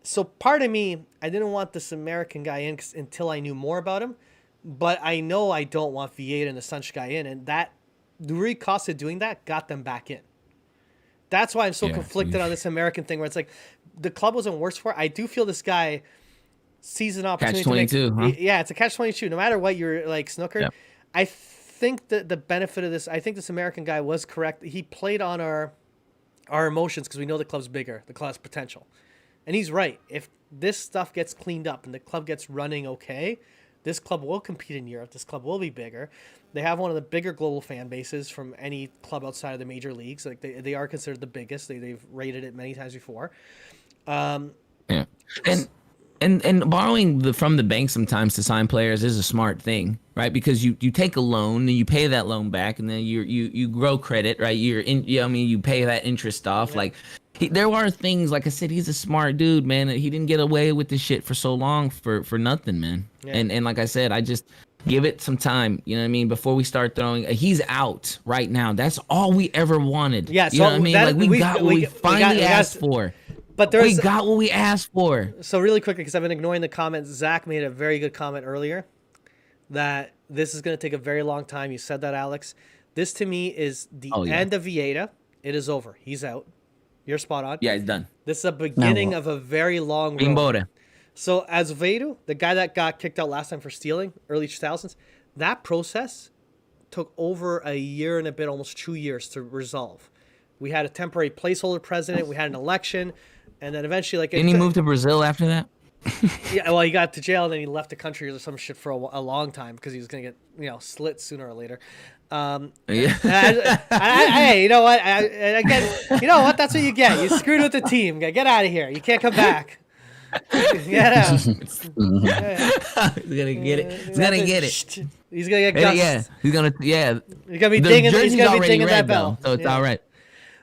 A: So part of me, I didn't want this American guy in until I knew more about him. But I know I don't want Vieta and the Sanch guy in. And that, Rui Costa doing that got them back in. That's why I'm so conflicted on this American thing where it's like the club wasn't worse for it. I do feel this guy sees an opportunity.
B: Catch-22, huh?
A: Yeah, it's a catch-22. No matter what you're like, Snooker. Yep. I think that the benefit of this, I think this American guy was correct. He played on our emotions because we know the club's bigger, the club's potential. And he's right. If this stuff gets cleaned up and the club gets running okay, This club will compete in Europe. This club will be bigger. They have one of the bigger global fan bases from any club outside of the major leagues. Like they are considered the biggest. They've rated it many times before.
B: Yeah, and borrowing from the bank sometimes to sign players is a smart thing, right? Because you take a loan and you pay that loan back, and then you grow credit, right? You pay that interest off.
A: Yeah.
B: Like there are things, like I said, he's a smart dude, man. He didn't get away with this shit for so long for nothing, man.
A: Yeah.
B: And like I said, I just give it some time. You know what I mean? Before we start throwing, he's out right now. That's all we ever wanted.
A: Yeah,
B: you know what I mean?
A: that-
B: Like we got what we finally asked for.
A: But
B: We got what we asked for.
A: So really quickly, because I've been ignoring the comments, Zach made a very good comment earlier that this is going to take a very long time. You said that, Alex. This to me is the end of Vieira. It is over. He's out. You're spot on.
B: Yeah, he's done.
A: This is a beginning of a very long road.
B: Embora.
A: So Azevedo, the guy that got kicked out last time for stealing, early 2000s, that process took over a year and a bit, almost 2 years to resolve. We had a temporary placeholder president. We had an election. And then eventually,
B: Didn't he move to Brazil after that?
A: Yeah, well, he got to jail and then he left the country or some shit for a long time because he was gonna get slit sooner or later.
B: Yeah.
A: Hey, you know what? You know what? That's what you get. You screwed with the team. Get out of here. You can't come back. Get out.
B: He's gonna get it. He's gonna get it.
A: He's gonna get gussed.
B: Yeah. He's gonna. Yeah.
A: He's gonna be
B: The
A: dinging. He's
B: jersey's
A: gonna be
B: already
A: dinging that
B: red,
A: bell.
B: though, so it's all right.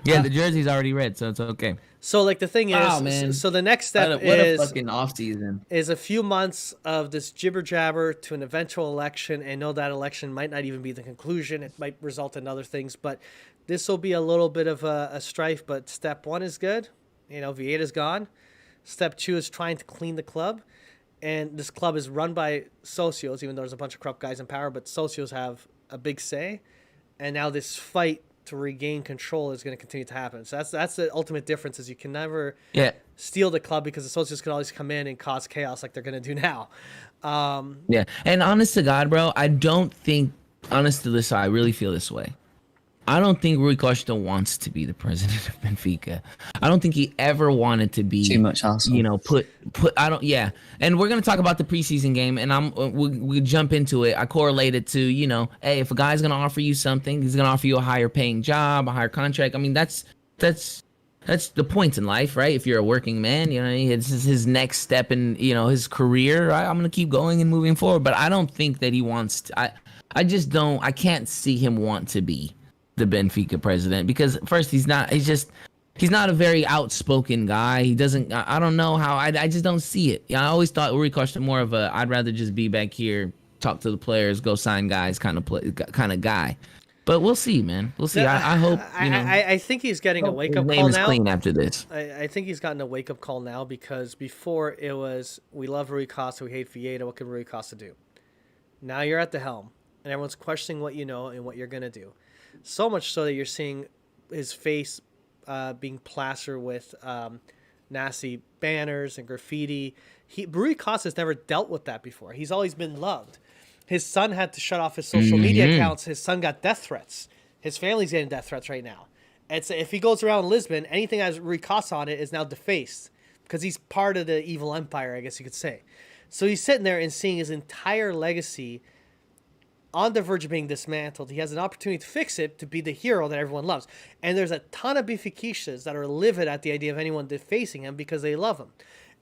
B: Yeah, the jersey's already red, so it's okay.
A: So like the thing is,
B: Wow, man.
A: so the next step
B: What a fucking off season.
A: is a few months of this jibber jabber to an eventual election, and no, that election might not even be the conclusion. It might result in other things, but this will be a little bit of a strife. But step one is good. Vieira's gone. Step two is trying to clean the club, and this club is run by socios, even though there's a bunch of corrupt guys in power, but socios have a big say, and now this fight to regain control is going to continue to happen. So that's the ultimate difference, is you can never steal the club because the socios can always come in and cause chaos like they're going to do now.
B: Yeah, and honest to God, bro, I don't think, honest to this, I really feel this way. I don't think Rui Costa wants to be the president of Benfica. I don't think he ever wanted to be.
C: Too much hassle.
B: Put. I don't. Yeah, and we're gonna talk about the preseason game, and we jump into it. I correlate it to hey, if a guy's gonna offer you something, he's gonna offer you a higher paying job, a higher contract. I mean, that's the point in life, right? If you're a working man, it's his next step in his career. Right? I'm gonna keep going and moving forward, but I don't think that he wants to. I just don't. I can't see him want to be the Benfica president, because first he's not a very outspoken guy. He doesn't, I don't know how, I just don't see it. I always thought Rui Costa more of a, I'd rather just be back here, talk to the players, go sign guys kind of guy. But we'll see, man. We'll see. I hope,
A: I think he's getting a wake-up
B: his
A: call
B: name is
A: now.
B: clean after this.
A: I think he's gotten a wake-up call now, because before it was, we love Rui Costa, we hate Vieira, what can Rui Costa do? Now you're at the helm, and everyone's questioning what you know and what you're going to do. So much so that you're seeing his face being plastered with nasty banners and graffiti. Rui Costa's never dealt with that before. He's always been loved. His son had to shut off his social media accounts. His son got death threats. His family's getting death threats right now. If he goes around Lisbon, anything that has Rui Costa on it is now defaced, because he's part of the evil empire, I guess you could say. So he's sitting there and seeing his entire legacy on the verge of being dismantled. He has an opportunity to fix it, to be the hero that everyone loves. And there's a ton of Benfiquistas that are livid at the idea of anyone defacing him, because they love him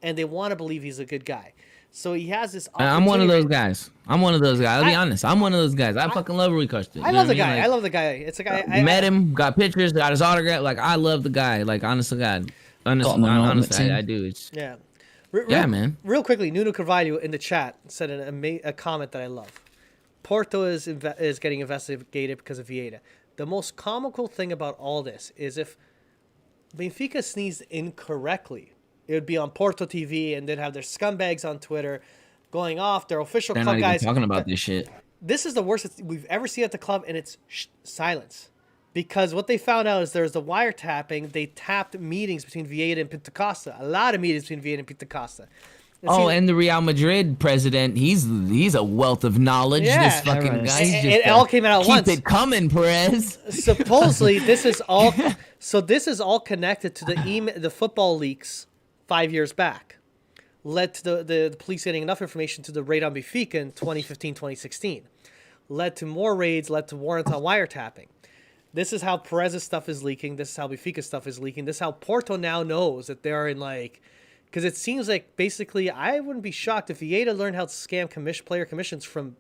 A: and they want to believe he's a good guy. So he has this opportunity.
B: I'm one of those guys. I'll be honest. I'm one of those guys. I fucking love Rui Costa.
A: I love the guy. I love the guy. It's a guy. I
B: met him, got pictures, got his autograph. Like, I love the guy. Like, honest to God. Honestly, I do.
A: Yeah.
B: Man.
A: Real quickly, Nuno Carvalho in the chat said a comment that I love. Porto is getting investigated because of Vieira. The most comical thing about all this is if Benfica sneezed incorrectly, it would be on Porto TV, and they'd have their scumbags on Twitter going off, their official
B: They're
A: club
B: not even
A: guys
B: talking about this shit.
A: This is the worst we've ever seen at the club, and it's silence. Because what they found out is there was the wiretapping. They tapped meetings between Vieira and Pinto Costa. A lot of meetings between Vieira and Pinto Costa.
B: And the Real Madrid president, he's a wealth of knowledge.
A: Yeah.
B: This fucking guy.
A: It all came out at once.
B: Keep it coming, Perez.
A: Supposedly, this is all. So this is all connected to the football leaks 5 years back, led to the police getting enough information to the raid on Benfica in 2015, 2016. Led to more raids, led to warrants on wiretapping. This is how Perez's stuff is leaking. This is how Benfica's stuff is leaking. This is how Porto now knows that they're in like... Because it seems like basically, I wouldn't be shocked if Vieta learned how to scam player commissions from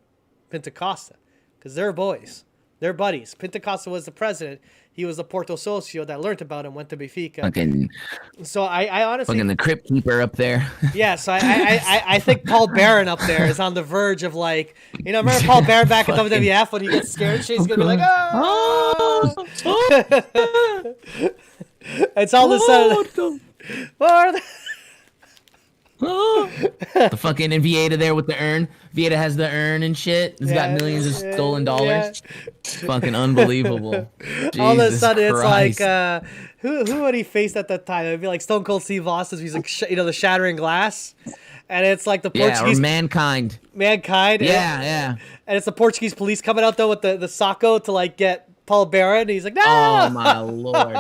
A: Pinto Costa. Because they're boys. They're buddies. Pinto Costa was the president. He was the Porto socio that learned about him, went to Benfica.
B: Fucking,
A: so I honestly...
B: Fucking the crypt keeper up there.
A: Yeah, so I think Paul Barron up there is on the verge of like... You know, remember Paul Barron back in WWF when he gets scared and shit? He's going to be like, oh! It's all of a sudden...
B: The fucking and Vieta there with the urn. Vieta has the urn and shit. He's got millions of stolen dollars. Fucking unbelievable.
A: All of a sudden
B: Christ.
A: it's like who would he face at that time? It'd be like Stone Cold Steve Austin. He's like the Shattering Glass, and it's like the Portuguese
B: or Mankind.
A: Yeah. And it's the Portuguese police coming out though with the Sacco to like get Paul Barron. And he's like, no.
B: Oh my lord.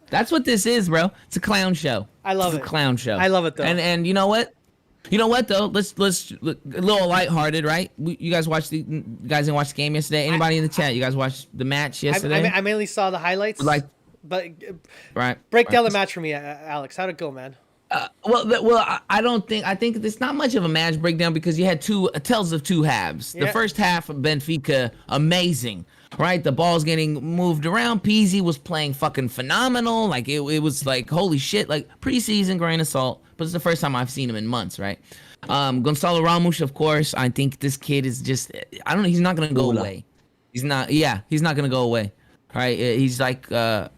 B: That's what this is, bro. It's a clown show.
A: I love it.
B: It's a clown show.
A: I love it though.
B: And you know what? You know what though? Let's a little lighthearted, right? You guys didn't watch the game yesterday? Anybody in the chat? You guys watched the match yesterday?
A: I mainly saw the highlights. But break down the match for me, Alex. How'd it go, man?
B: I think it's not much of a match breakdown because you had tells of two halves.
A: Yeah.
B: The first half of Benfica, amazing. Right, the ball's getting moved around. Pizzi was playing fucking phenomenal. Like it was like holy shit. Like preseason, grain of salt. But it's the first time I've seen him in months. Right, Gonçalo Ramos, of course. I think this kid is just. I don't know. He's not gonna go away. He's not. Yeah, he's not gonna go away. Right. He's like this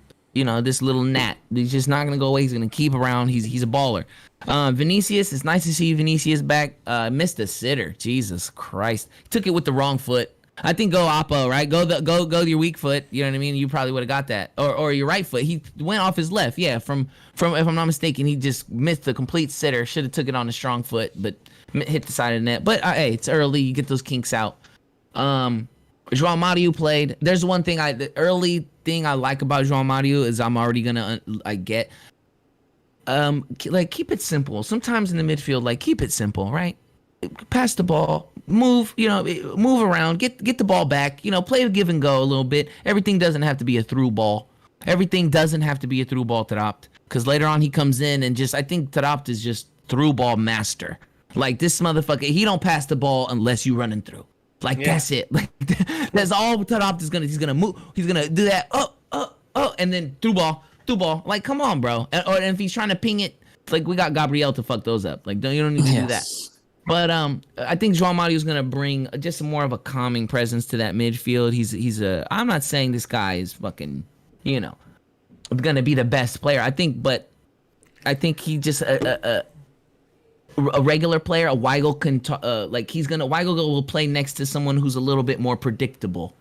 B: little gnat. He's just not gonna go away. He's gonna keep around. He's a baller. Vinicius, it's nice to see Vinicius back. Missed a sitter. Jesus Christ. Took it with the wrong foot. I think go Oppo, right? Go your weak foot. You know what I mean? You probably would have got that. Or your right foot. He went off his left. Yeah, from if I'm not mistaken, he just missed the complete sitter. Should have took it on the strong foot, but hit the side of the net. But hey, it's early. You get those kinks out. João Mario played. There's one thing the early thing I like about João Mario is I'm already gonna get. Keep it simple. Sometimes in the midfield, keep it simple, right? Pass the ball, move around, get the ball back, play a give and go a little bit. Everything doesn't have to be a through ball. Everything doesn't have to be a through ball, Taarabt, because later on he comes in and I think Taarabt is just through ball master. Like this motherfucker, he don't pass the ball unless you running through. That's it. Like that's all Taarabt is he's gonna move. He's gonna do that. And then through ball. Like, come on, bro. And if he's trying to ping it, like we got Gabriel to fuck those up. Like, you don't need to do that. But I think João Mario is gonna bring just more of a calming presence to that midfield. He's I'm not saying this guy is fucking, gonna be the best player. I think he just a regular player. A Weigl can Weigl will play next to someone who's a little bit more predictable,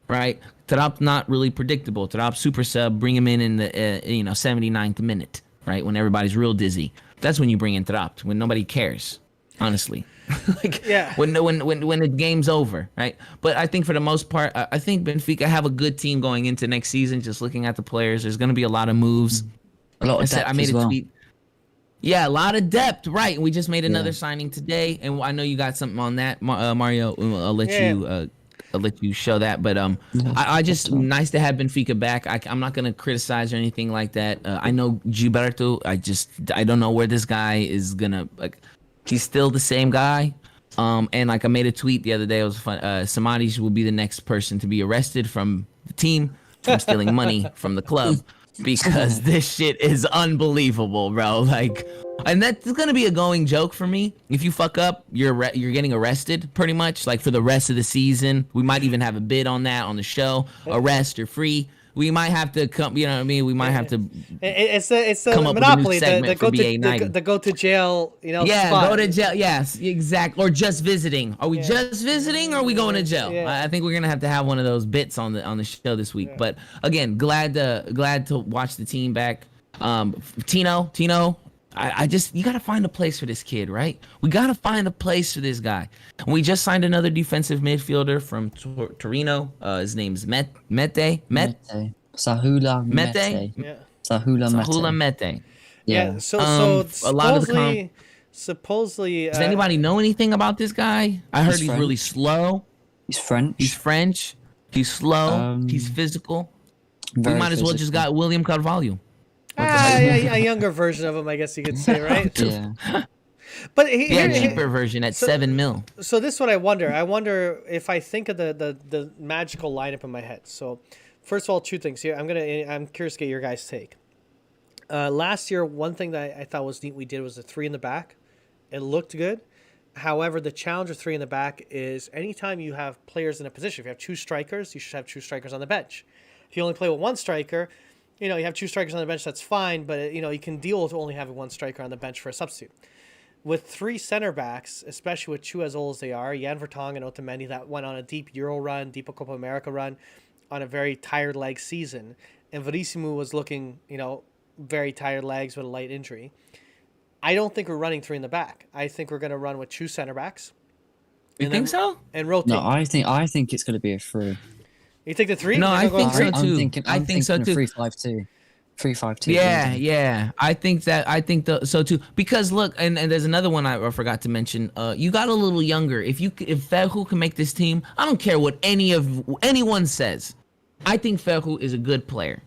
B: right? Taarabt not really predictable. Taarabt super sub. Bring him in the 79th minute, right, when everybody's real dizzy. That's when you bring in Taarabt, when nobody cares. Honestly, when the game's over, right? But I think for the most part, I think Benfica have a good team going into next season. Just looking at the players, there's going to be a lot of moves.
C: A lot of depth
B: I made
C: as
B: a
C: well.
B: tweet. Yeah, a lot of depth, right? We just made another signing today, and I know you got something on that, Mario. I'll let you show that. But I just nice to have Benfica back. I'm not gonna criticize or anything like that. I know Gilberto. I don't know where this guy is gonna He's still the same guy. And I made a tweet the other day. It was fun. Samaris will be the next person to be arrested from the team from stealing money from the club because this shit is unbelievable, bro. And that's gonna be a going joke for me. If you fuck up, you're getting arrested pretty much. For the rest of the season, we might even have a bid on that on the show. Arrest or free. We might have to come. You know what I mean? We might have to.
A: It's a monopoly. The go to jail.
B: Yeah,
A: spot.
B: Go to jail. Yes, exactly. Or just visiting. Are we just visiting? Or are we going to jail?
A: Yeah.
B: I think we're gonna have one of those bits on the show this week. Yeah. But again, glad to watch the team back. Tino. You gotta find a place for this kid, right? We gotta find a place for this guy. And we just signed another defensive midfielder from Torino. His name's Mete.
C: Sahula Mete.
A: Yeah.
C: Sahula Mete.
B: Mete.
A: Yeah. So
B: a lot of the
A: supposedly,
B: Does anybody know anything about this guy? I heard he's really
C: French.
B: slow.
C: He's French.
B: He's French. He's slow. He's physical. We
C: Very
B: might as well just
C: physical.
B: got William Carvalho.
A: a younger version of him, I guess you could say, right?
C: Yeah.
A: But
B: Yeah, cheaper version at 7 mil.
A: So this is what I wonder. I wonder if I think of the magical lineup in my head. So first of all, two things here. I'm curious to get your guys' take. Last year, one thing that I thought was neat we did was the 3 in the back. It looked good. However, the challenge of 3 in the back is anytime you have players in a position, if you have 2 strikers, you should have 2 strikers on the bench. If you only play with 1 striker, you have 2 strikers on the bench, that's fine, but you can deal with only having 1 striker on the bench for a substitute. With 3 center backs, especially with 2 as old as they are, Jan Vertonghen and Otamendi, that went on a deep Euro run, deep Copa America run, on a very tired leg season, and Verissimo was looking, very tired legs with a light injury. I don't think we're running 3 in the back. I think we're going to run with 2 center backs.
B: You think so?
A: And rotate.
C: No, I think it's going to be a 3.
A: You think the 3?
B: No, I think so
C: I'm
B: too.
C: thinking,
B: I think so too.
C: 3-5-2. 3-5-2.
B: Yeah. I think so too. Because look, and there's another one I forgot to mention. You got a little younger. If Ferro can make this team, I don't care what anyone says. I think Ferro is a good player.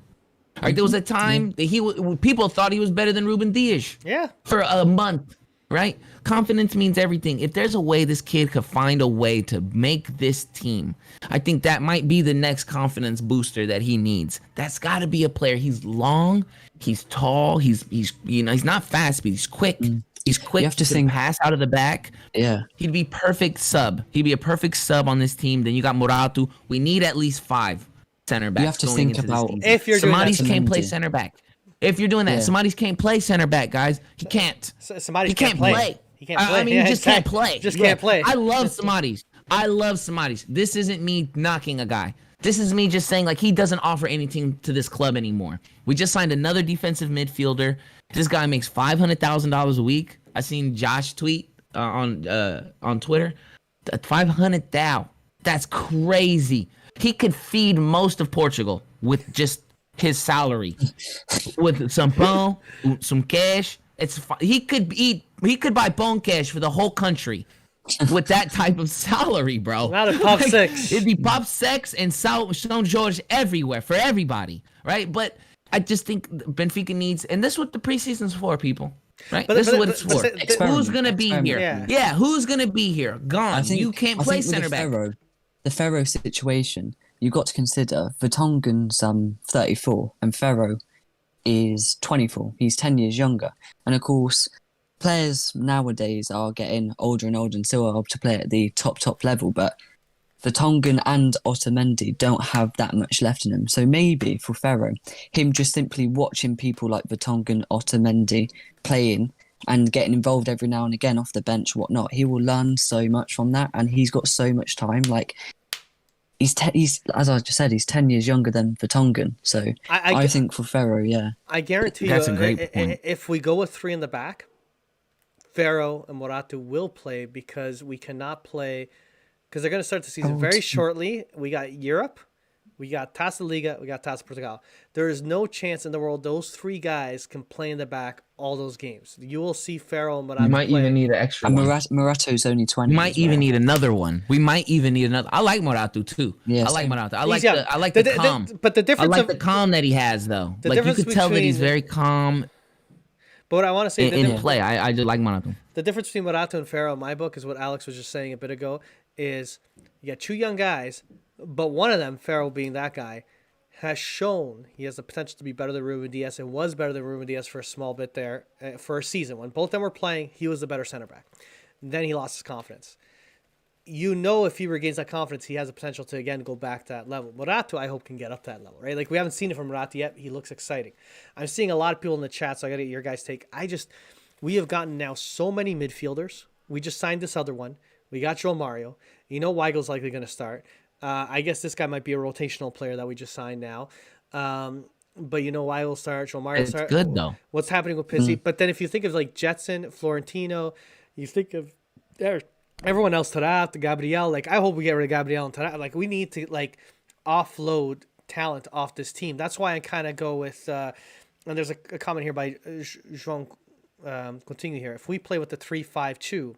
B: All right, there was a time that people thought he was better than Ruben Dias.
A: Yeah.
B: For a month, right? Confidence means everything. If there's a way this kid could find a way to make this team, I think that might be the next confidence booster that he needs. That's got to be a player. He's long, he's tall, he's not fast, but he's quick. He's quick.
C: You have to
B: think pass out of the back.
C: Yeah.
B: He'd be perfect sub. He'd be a perfect sub on this team. Then you got Morato. We need at least 5 center backs.
C: You have to think about
A: if you're doing
B: Samaris
A: that,
B: can't play center back. If you're doing that, Samaris can't play center back, guys. He can't.
A: Somebody
B: can't play.
A: He can't play.
B: I mean, he just can't play.
A: Can't play.
B: I love Samaris. This isn't me knocking a guy. This is me just saying, like, he doesn't offer anything to this club anymore. We just signed another defensive midfielder. This guy makes $500,000 a week. I seen Josh tweet on Twitter. 500,000. That's crazy. He could feed most of Portugal with just his salary, with some pão, some cash. He could buy pão cash for the whole country with that type of salary, bro.
A: Not a pop six.
B: It'd be pop sex and São Jorge everywhere for everybody, right? But I just think Benfica needs, and this is what the preseason's for, people. Right, this is what it's for. Who's gonna be here? Yeah, who's gonna be here? Gone. You can't play center back.
C: The Ferro situation, you've got to consider Vertonghen's 34 and Ferro is 24. He's 10 years younger. And of course, players nowadays are getting older and older and still able to play at the top level, but Vertonghen and Otamendi don't have that much left in them. So maybe for Ferro, him just simply watching people like Vertonghen, Otamendi playing and getting involved every now and again off the bench, whatnot, he will learn so much from that, and he's got so much time. Like he's as I just said, he's 10 years younger than Vertonghen. So I think for Ferro,
A: I guarantee
B: that's
A: you,
B: a great point.
A: If we go with 3 in the back, Ferro and Morato will play because we cannot play because they're going to start the season very shortly. We got Europe. We got Taça Liga, we got Taça Portugal. There is no chance in the world those 3 guys can play in the back all those games. You will see Ferro and Morato.
B: You might even need an extra one.
C: Morato's only 20.
B: We might even need another one. We might even need another. I like Morato too.
C: Yeah,
B: I like Morato. I like the calm.
A: But the difference
B: I like the calm that he has though. Like you could tell that he's very calm.
A: But what I want to say
B: in play, I just like Morato.
A: The difference between Morato and Ferro in my book is what Alex was just saying a bit ago. Is you got 2 young guys, but one of them, Ferro being that guy, has shown he has the potential to be better than Ruben Dias and was better than Ruben Dias for a small bit there for a season. When both of them were playing, he was the better center back. Then he lost his confidence. If he regains that confidence, he has the potential to, again, go back to that level. Morato, I hope, can get up to that level, right? Like, we haven't seen it from Morato yet. He looks exciting. I'm seeing a lot of people in the chat, so I got to get your guys' take. We have gotten now so many midfielders. We just signed this other one. We got Joel Mario. Weigel's likely going to start. I guess this guy might be a rotational player that we just signed now. But why will start? Joel Mario start.
B: It's good though.
A: What's happening with Pizzi? But then if you think of like Jetson, Florentino, you think of everyone else, Tarat, Gabriel. Like I hope we get rid of Gabriel and Tarat. Like we need to offload talent off this team. That's why I kind of go with. And there's a comment here by Jean continue here. If we play with the 3-5-2,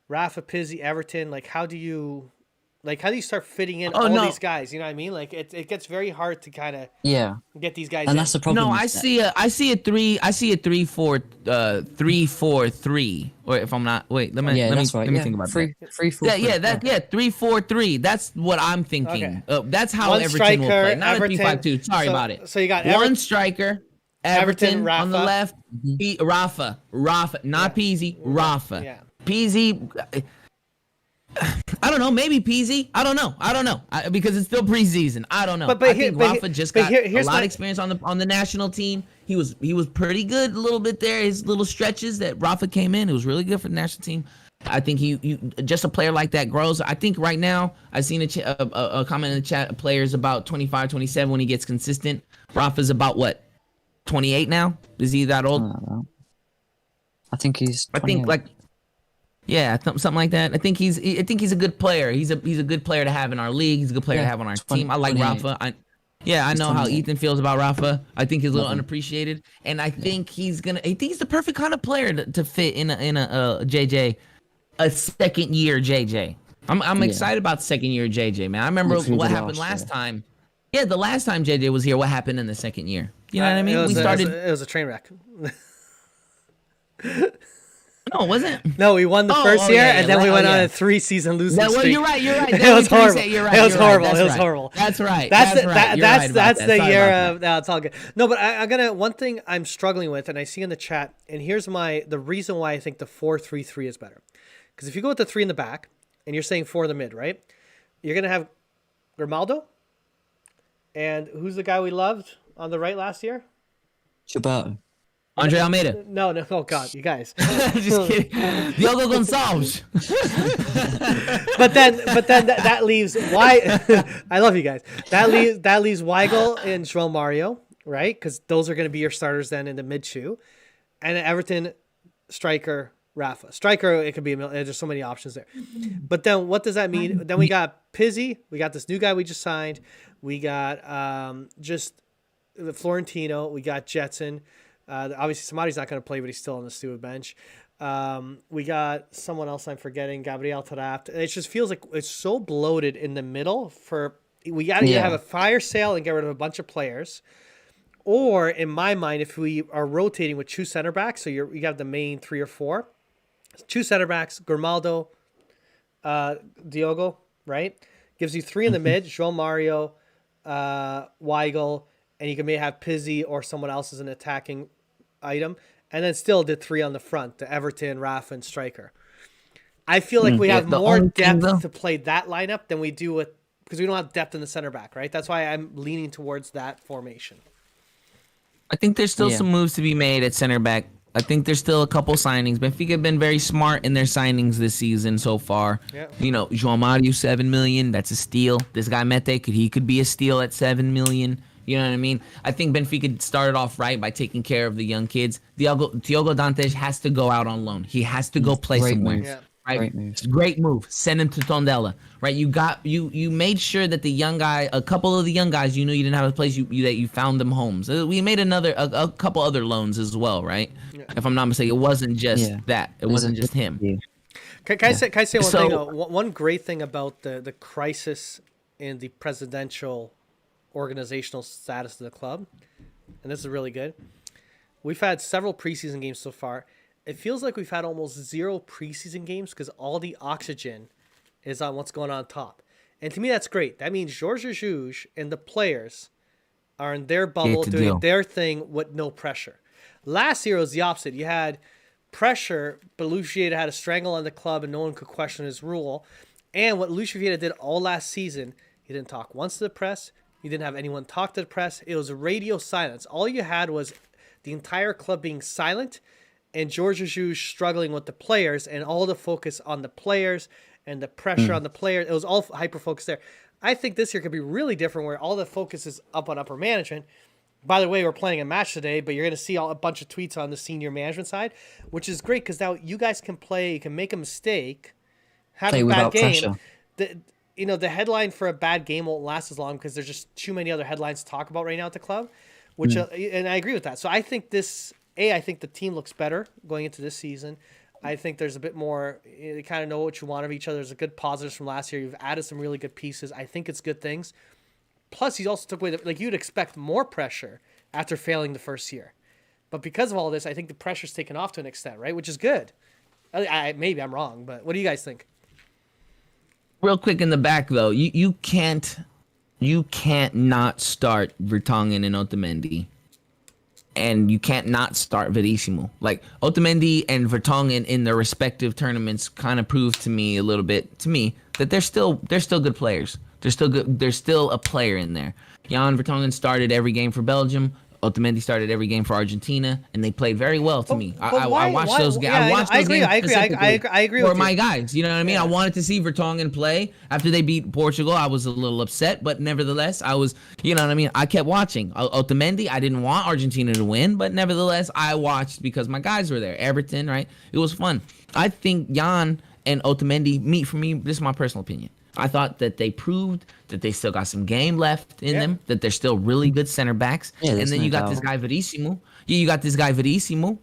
A: Rafa, Pizzi, Everton, like how do you start fitting in these guys? You know what I mean? Like it gets very hard to kind of get these guys.
C: And that's the problem.
B: No, I see a 3-4-3. Or if I'm not, wait, let me think about that. 3-4-3. That's what I'm thinking.
A: Okay.
B: That's how
A: One
B: Everton
A: striker,
B: will play. Not
A: Everton,
B: a 3-5-2. Sorry about it.
A: So you got
B: one striker. Everton
A: Rafa.
B: on the left. Rafa, not Pizzi. Rafa.
A: Yeah.
B: Pizzi. I don't know. Maybe Pizzi. I don't know. Because it's still preseason. I don't know. I think Rafa just got a lot of experience on the national team. He was pretty good a little bit there. His little stretches that Rafa came in, it was really good for the national team. I think he just a player like that grows. I think right now I've seen a comment in the chat of players about 25, 27 when he gets consistent. Rafa's about what? 28 now? Is he that old?
C: I think he's 28.
B: Something like that. I think he's a good player. He's a good player to have in our league. He's a good player to have on our team. I like Rafa. I know how Ethan feels about Rafa. I think he's a little unappreciated, and I think he's the perfect kind of player to fit in a JJ, a second year JJ. I'm excited about second year JJ, man. I remember what happened last time. Yeah, the last time JJ was here, what happened in the second year? You know what I mean?
A: It was a train wreck.
B: No, it wasn't.
A: No, we won the first year, and then we went on a 3-season losing streak.
B: You're right.
A: It was horrible. It was horrible. It was horrible.
B: That's right.
A: That's the year of. No, it's all good. No, but I'm gonna. One thing I'm struggling with, and I see in the chat, and here's the reason why I think the 4-3-3 is better. Because if you go with the 3 in the back, and you're saying 4 in the mid, right? You're gonna have Grimaldo, and who's the guy we loved on the right last year?
C: Gilberto.
B: Andre Almeida.
A: No. Oh God, you guys.
B: Just kidding. Diogo Gonçalves.
A: but then that leaves I love you guys. That leaves Weigl and João Mario, right? Because those are going to be your starters then in the mid two, and Everton striker Rafa. Striker, it could be there's so many options there. But then what does that mean? Then we got Pizzi. We got this new guy we just signed. We got just Florentino. We got Jetson. Obviously, somebody's not going to play, but he's still on the stupid bench. We got someone else I'm forgetting, Gabriel Taarabt. It just feels like it's so bloated in the middle. We got to either have a fire sale and get rid of a bunch of players, or in my mind, if we are rotating with 2 center backs, so you have the main 3 or 4, 2 center backs, Grimaldo, Diogo, right? Gives you 3 in the mid, João Mario, Weigl, and you can maybe have Pizzi or someone else as an attacking item, and then still did 3 on the front, the Everton, Rafa, and striker. I feel like we have more depth to play that lineup than we do because we don't have depth in the center back, right? That's why I'm leaning towards that formation.
B: I think there's still some moves to be made at center back. I think there's still a couple signings. Benfica have been very smart in their signings this season so far. Yeah. You know, João Mario, $7 million. That's a steal. This guy Mete, he could be a steal at $7 million. You know what I mean? I think Benfica started off right by taking care of the young kids. Diogo Dantas has to go out on loan. He has to go play somewhere.
C: Move. Yeah.
B: Right? Great move. Send him to Tondela. Right? You made sure that the young guy, a couple of the young guys, you knew you didn't have a place, that you found them homes. We made a couple other loans as well, right? Yeah. If I'm not mistaken, it wasn't just that. It wasn't just him. Yeah.
A: Can I say one thing? One great thing about the crisis in the presidential organizational status of the club, and this is really good. We've had several preseason games so far. It feels like we've had almost 0 preseason games because all the oxygen is on what's going on top. And to me, that's great. That means Jorge Jesus and the players are in their bubble doing their thing with no pressure. Last year was the opposite. You had pressure, but Luis Vieira had a strangle on the club and no one could question his rule. And what Luis Vieira did all last season, he didn't talk once to the press. You didn't have anyone talk to the press. It was radio silence. All you had was the entire club being silent and Jorge Jesus struggling with the players and all the focus on the players and the pressure on the players. It was all hyper-focused there. I think this year could be really different where all the focus is up on upper management. By the way, we're playing a match today, but you're going to see a bunch of tweets on the senior management side, which is great because now you guys can play. You can make a mistake, have a bad game. The headline for a bad game won't last as long because there's just too many other headlines to talk about right now at the club, and I agree with that. So I think this I think the team looks better going into this season. I think there's a bit more. You kind of know what you want of each other. There's a good positives from last year. You've added some really good pieces. I think it's good things. Plus, he also took away like you'd expect more pressure after failing the first year, but because of all this, I think the pressure's taken off to an extent, right? Which is good. Maybe I'm wrong, but what do you guys think?
B: Real quick in the back though, you can't not start Vertonghen and Otamendi. And you can't not start Verissimo. Like Otamendi and Vertonghen in their respective tournaments kind of proved to me a little bit that they're still good players. They're still good. There's still a player in there. Jan Vertonghen started every game for Belgium. Otamendi started every game for Argentina, and they played very well to me. I watched those games.
A: Yeah, I agree. I agree with
B: you. My guys, you know what I mean? Yeah. I wanted to see Vertonghen play. After they beat Portugal, I was a little upset, but nevertheless, I was, you know what I mean? I kept watching. Otamendi, I didn't want Argentina to win, but nevertheless, I watched because my guys were there. Everton, right? It was fun. I think Jan and Otamendi, for me, this is my personal opinion. I thought that they proved that they still got some game left in them, that they're still really good center backs. Yeah, and then you got this guy Verissimo. You got this guy Verissimo.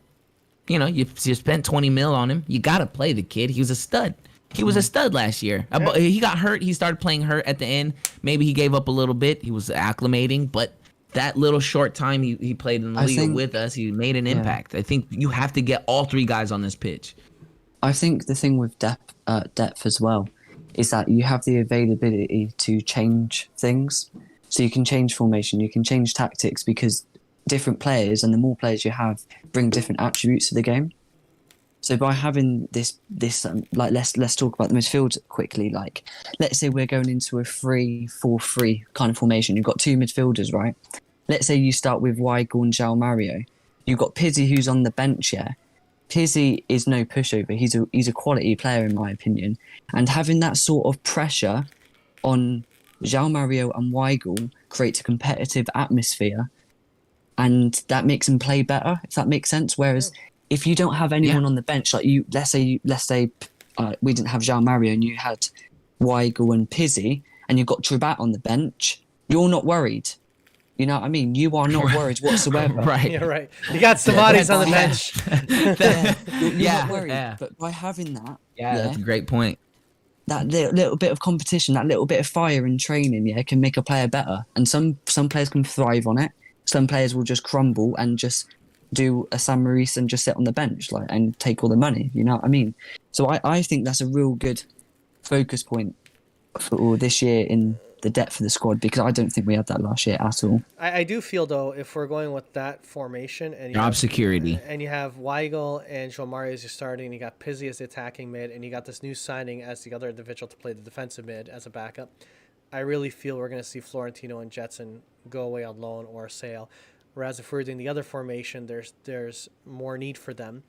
B: You know, you spent 20 mil on him. You got to play the kid. He was a stud. He was a stud last year. Yeah. He got hurt. He started playing hurt at the end. Maybe he gave up a little bit. He was acclimating, but that little short time he played in the league with us, he made an impact. I think you have to get all three guys on this pitch.
C: I think the thing with depth as well is that you have the availability to change things. So you can change formation, you can change tactics because different players and the more players you have bring different attributes to the game. So by having this like let's talk about the midfield quickly. Like let's say we're going into a 3-4-3 kind of formation. You've got two midfielders, right? Let's say you start with Weigl and João Mario. You've got Pizzi who's on the bench, yeah. Pizzi is no pushover. He's a quality player in my opinion, and having that sort of pressure on João Mario and Weigl creates a competitive atmosphere, and that makes him play better. If that makes sense. Whereas if you don't have anyone on the bench, like let's say we didn't have João Mario and you had Weigl and Pizzi, and you've got Trubat on the bench, you're not worried. You know what I mean? You are not worried whatsoever.
B: Right.
A: Yeah, right. You got Samaris on the bench.
C: You're not worried. Yeah. But by having that...
B: that's a great point.
C: That little bit of competition, that little bit of fire in training, can make a player better. And some players can thrive on it. Some players will just crumble and just do a Sam Maurice and just sit on the bench and take all the money. You know what I mean? So I think that's a real good focus point for this year in the depth of the squad, because I don't think we had that last year at all.
A: I do feel though, if we're going with that formation and
B: job security,
A: and you have Weigl and João Mario as you're starting, you got Pizzi as the attacking mid, and you got this new signing as the other individual to play the defensive mid as a backup, I really feel we're going to see Florentino and Jetson go away on loan or sale. Whereas if we're doing the other formation, there's more need for them.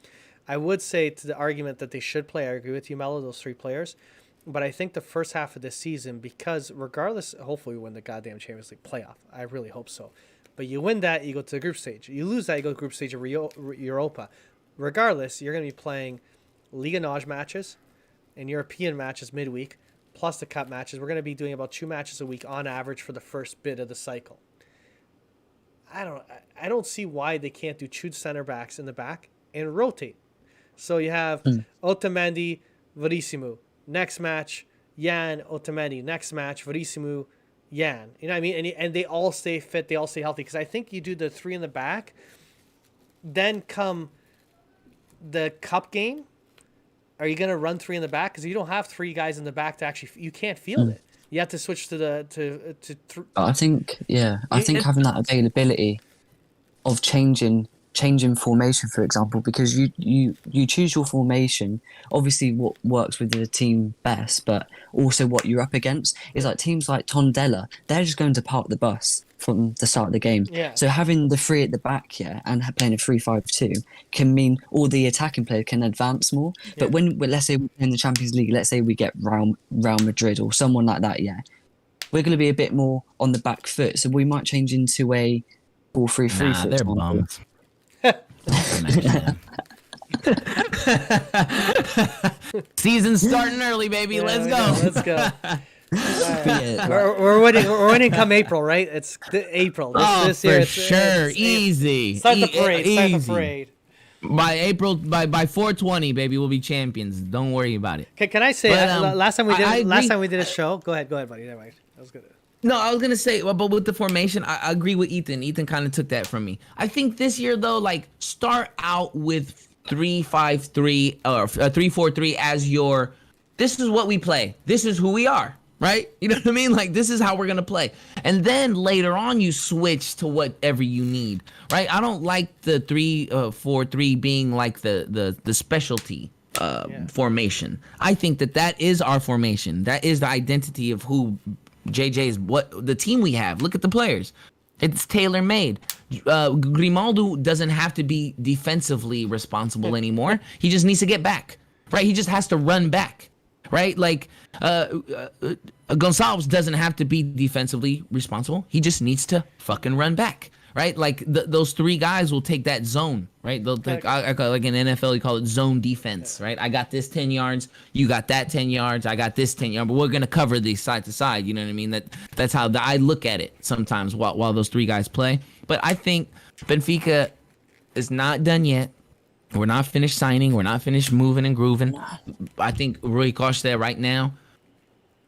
A: I would say to the argument that they should play, I agree with you, Mello, those three players. But I think the first half of this season, because regardless, hopefully we win the goddamn Champions League playoff. I really hope so. But you win that, you go to the group stage. You lose that, you go to group stage of Europa. Regardless, you're going to be playing Liga NOS matches and European matches midweek, plus the cup matches. We're going to be doing about 2 matches a week on average for the first bit of the cycle. I don't see why they can't do 2 center backs in the back and rotate. So you have Otamendi, Verissimo. Next match, Jan, Otamendi. Next match, Verissimo, Jan. You know what I mean? And they all stay fit. They all stay healthy. Because I think you do the 3 in the back. Then come the cup game. Are you going to run 3 in the back? Because you don't have 3 guys in the back to actually... You can't field it. You have to switch to
C: I think having that availability of changing formation, for example, because you choose your formation, obviously what works with the team best, but also what you're up against is like teams like Tondela, they're just going to park the bus from the start of the game.
A: Yeah.
C: So having the 3 at the back, and playing a 3-5-2 can mean all the attacking players can advance more. Yeah. But when let's say we're in the Champions League, let's say we get Real Madrid or someone like that, we're going to be a bit more on the back foot. So we might change into a 4-3-3.
B: They're bums. Season's starting early, baby.
A: Yeah,
B: Let's go.
A: Let's go. We're winning come April, right? It's April. This year,
B: for sure. Easy.
A: Start the parade.
B: By 420, baby, we'll be champions. Don't worry about it.
A: Can I say
B: But,
A: last time we did
B: I
A: last
B: agree.
A: time we did a show? Go ahead, buddy. Never mind. That was good.
B: No, I was gonna say, well, but with the formation, I agree with Ethan. Ethan kind of took that from me. I think this year though, like start out with 3-5-3 or 3-4-3 as your. This is what we play. This is who we are, right? You know what I mean? Like this is how we're gonna play, and then later on you switch to whatever you need, right? I don't like the 3-4-3 being like the specialty formation. I think that is our formation. That is the identity of who JJ is, what the team we have. Look at the players. It's tailor made. Grimaldo doesn't have to be defensively responsible anymore. He just needs to get back, right? He just has to run back, right? Like Gonçalves doesn't have to be defensively responsible. He just needs to fucking run back, right? Like those three guys will take that zone, right? They'll take, like in NFL, you call it zone defense, right? I got this 10 yards, you got that 10 yards, I got this 10 yards, but we're gonna cover these side to side. You know what I mean? That's how I look at it sometimes while those three guys play. But I think Benfica is not done yet. We're not finished signing. We're not finished moving and grooving. I think Rui Costa right now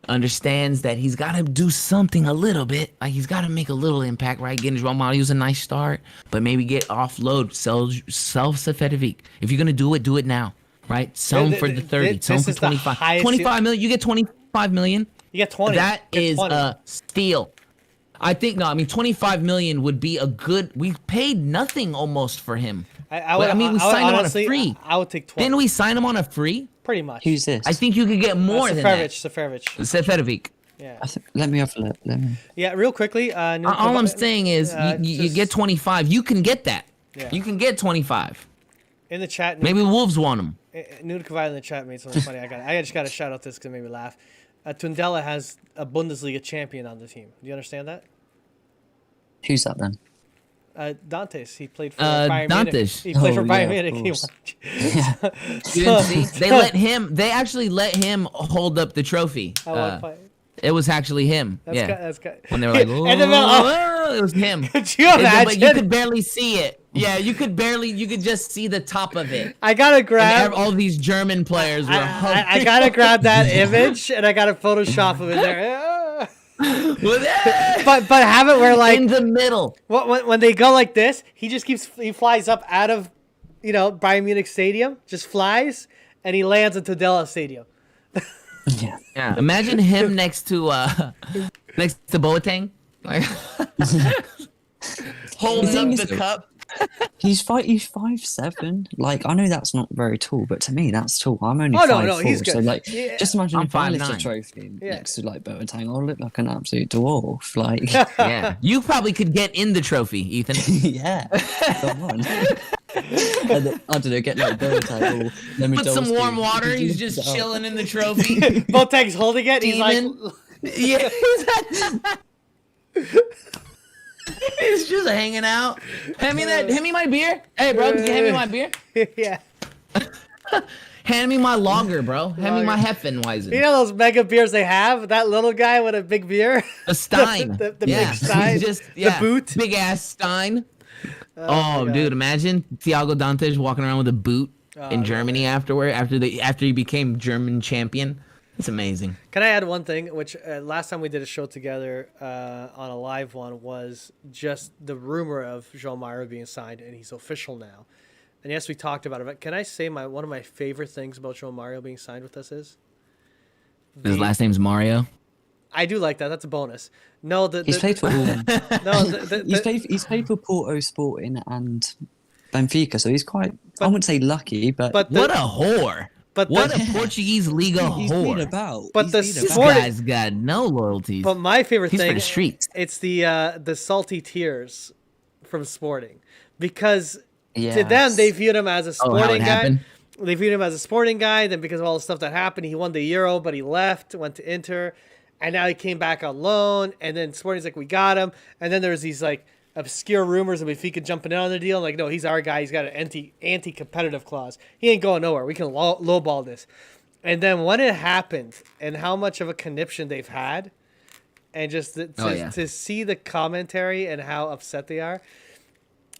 B: understands that he's got to do something a little bit. Like he's got to make a little impact, right? Getting João Mario was a nice start, but maybe get offload, sell Seferovic. If you're going to do it now, right? Sell him for the 30, sell him for 25. 25 million, you get 25 million.
A: You get 20.
B: That is
A: 20.
B: a steal. I think, 25 million would be a good, we paid nothing almost for him.
A: We
B: signed him on a free.
A: I would take 20.
B: Didn't we sign him on a free?
A: Pretty much.
C: Who's this?
B: I think you could get more than that. Seferovic.
A: Yeah.
C: Let me have a look.
A: Yeah, real quickly.
B: All I'm saying is you get 25. You can get that.
A: Yeah.
B: You can get 25.
A: In the chat.
B: Maybe Wolves want him.
A: Nude Kavai in the chat made something funny. I just got to shout out this because it made me laugh. Tundela has a Bundesliga champion on the team. Do you understand that?
C: Who's that then?
A: Dantes. He played for Bayern Munich.
B: Dantes.
A: He played for Bayern Munich.
B: You didn't see? They actually let him hold up the trophy. It was actually him.
A: That's
B: when they were like, oh, it was him.
A: Could you imagine?
B: But you could barely see it. Yeah, you could just see the top of it.
A: I gotta grab
B: and all these German players were
A: I gotta grab that image and I gotta Photoshop him in there. but have it where like
B: in the middle.
A: When they go like this, he flies up out of Bayern Munich Stadium, just flies, and he lands at Tondela Stadium.
B: Yeah. Imagine him next to Boateng, like holding up the cup.
C: He's 5'7". Like I know that's not very tall, but to me that's tall. I'm only 5'4".
A: No, he's good.
C: So like, just imagine
B: I'm
C: if I lift a
B: 5'9".
C: trophy next to like Boateng, I'll look like an absolute dwarf. Like,
B: yeah, you probably could get in the trophy, Ethan.
C: Yeah, come on. I don't know, get like Boateng.
B: Put some warm water. He's just chilling in the trophy.
A: Boateng's holding it. He's like,
B: yeah. He's just hanging out. Hand me my beer. Hey, bro, can you hand me my beer?
A: Yeah.
B: Hand me my lager, bro. Hand me my Heffenweisen.
A: You know those mega beers they have? That little guy with a big beer?
B: A Stein.
A: the big Stein. The boot.
B: Big ass Stein. Oh, dude, imagine Thiago Dantes walking around with a boot in Germany after he became German champion. It's amazing.
A: Can I add one thing? Which last time we did a show together on a live one was just the rumor of João Mario being signed, and he's official now. And yes, we talked about it. But can I say one of my favorite things about João Mario being signed with us is
B: his last name's Mario.
A: I do like that. That's a bonus. No,
C: he's played for
A: all.
C: He's played for Porto, Sporting, and Benfica. So he's quite. I wouldn't say lucky, but
B: what a whore.
A: But
B: what a Portuguese Liga
C: he's
B: whore.
C: Been about.
A: But
B: this guy's got no loyalties.
A: But my favorite thing,
B: for the streets.
A: It's the salty tears from Sporting, because to them they viewed him as a sporting guy.
B: Happened?
A: They viewed him as a sporting guy. Then because of all the stuff that happened, he won the Euro, but he left, went to Inter, and now he came back on loan. And then Sporting's like, we got him. And then there's these like obscure rumors of Benfica jumping in on the deal. Like, no, he's our guy. He's got an anti-competitive clause. He ain't going nowhere. We can lowball this. And then when it happened, and how much of a conniption they've had, and just to see the commentary and how upset they are,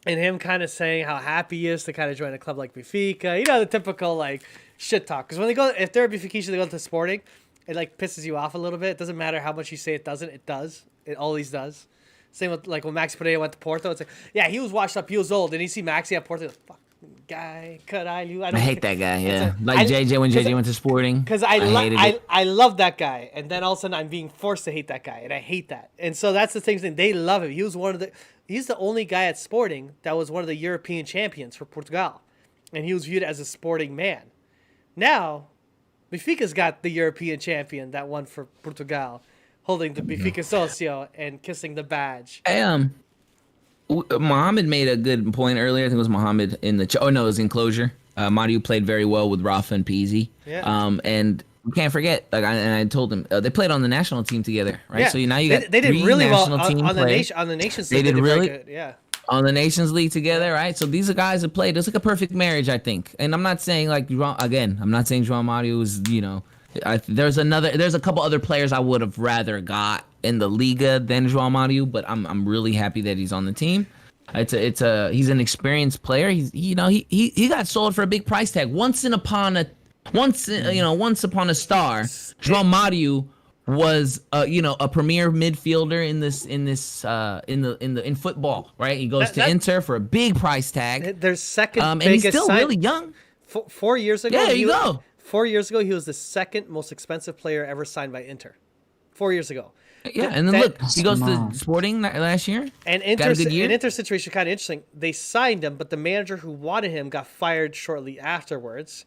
A: and him kind of saying how happy he is to kind of join a club like Benfica. You know, the typical like shit talk. Because when they go, if they're at Benfica, they go to Sporting, it like pisses you off a little bit. It doesn't matter how much you say it doesn't. It does. It always does. Same with like when Max Pereira went to Porto. It's like, yeah, he was washed up. He was old. And you see Maxi at Porto. Fuck guy, caralho.
B: I hate that guy. Yeah, like JJ when JJ went to Sporting.
A: Because I love that guy, and then all of a sudden I'm being forced to hate that guy, and I hate that. And so that's the thing. They love him. He's the only guy at Sporting that was one of the European champions for Portugal, and he was viewed as a Sporting man. Now, Benfica's got the European champion that won for Portugal, holding the Benfica Socio and kissing the badge.
B: Mohammed made a good point earlier. I think it was Mohammed in the it was enclosure. Mario played very well with Rafa and Pizzi.
A: Yeah.
B: And we can't forget. I told him they played on the national team together, right?
A: Yeah.
B: So now you got
A: they did really well
B: on
A: the Nations League.
B: They did really
A: good. Yeah.
B: On the Nations League together, right? So these are guys that played. It's like a perfect marriage, I think. And I'm not saying I'm not saying João Mario is, there's a couple other players I would have rather got in the Liga than João Mario, but I'm really happy that he's on the team. He's an experienced player. He got sold for a big price tag. Once upon a star, João Mario was a premier midfielder in football, right? He goes to Inter for a big price tag.
A: Their second
B: and
A: biggest
B: he's still really young.
A: 4 years ago.
B: Yeah, there you go.
A: 4 years ago, he was the second most expensive player ever signed by Inter. 4 years ago.
B: Yeah, and then look, he goes to Sporting last year.
A: And Inter's situation kind of interesting. They signed him, but the manager who wanted him got fired shortly afterwards.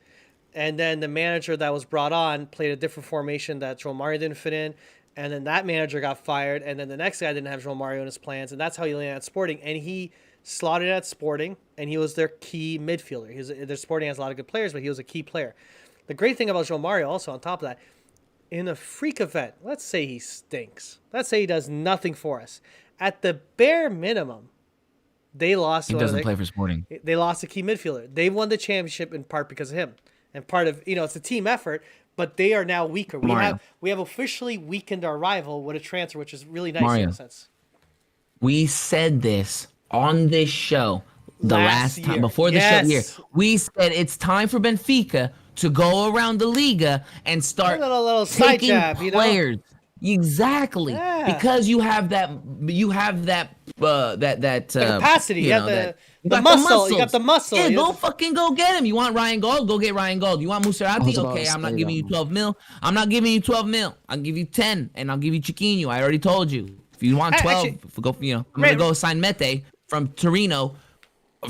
A: And then the manager that was brought on played a different formation that João Mario didn't fit in. And then that manager got fired. And then the next guy didn't have João Mario in his plans. And that's how he landed at Sporting. And he slotted at Sporting, and he was their key midfielder. Their Sporting has a lot of good players, but he was a key player. The great thing about João Mario, also on top of that, in a freak event, let's say he stinks. Let's say he does nothing for us. At the bare minimum, they lost.
B: He doesn't play for Sporting.
A: They lost a key midfielder. They won the championship in part because of him. And part of, it's a team effort, but they are now weaker. We have officially weakened our rival with a transfer, which is really nice in a sense.
B: We said this on this show the last time before the show here. We said it's time for Benfica to go around the Liga and start
A: little
B: taking
A: side jab,
B: players. Exactly, because you have that
A: capacity. You have the muscle. You got the muscle.
B: Yeah, go get him. You want Ryan Gold? Go get Ryan Gold. You want Musarati? Okay, I'm not giving you 12 mil. I'm not giving you 12 mil. I'll give you 10, and I'll give you Chiquinho. I already told you. If you want 12, I'm gonna go sign Mete from Torino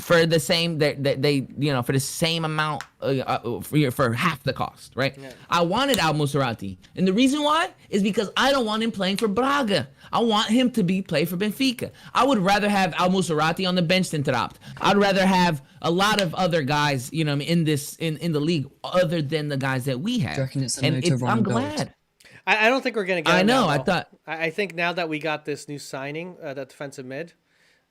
B: for the same for the same amount for half the cost, right? Yeah. I wanted Al Musarati, and the reason why is because I don't want him playing for Braga. I want him to play for Benfica. I would rather have Al Musarati on the bench than Trapt. I'd rather have a lot of other guys, in the league other than the guys that we have. I'm glad.
A: I don't think we're gonna get.
B: I know.
A: I think now that we got this new signing, that defensive mid.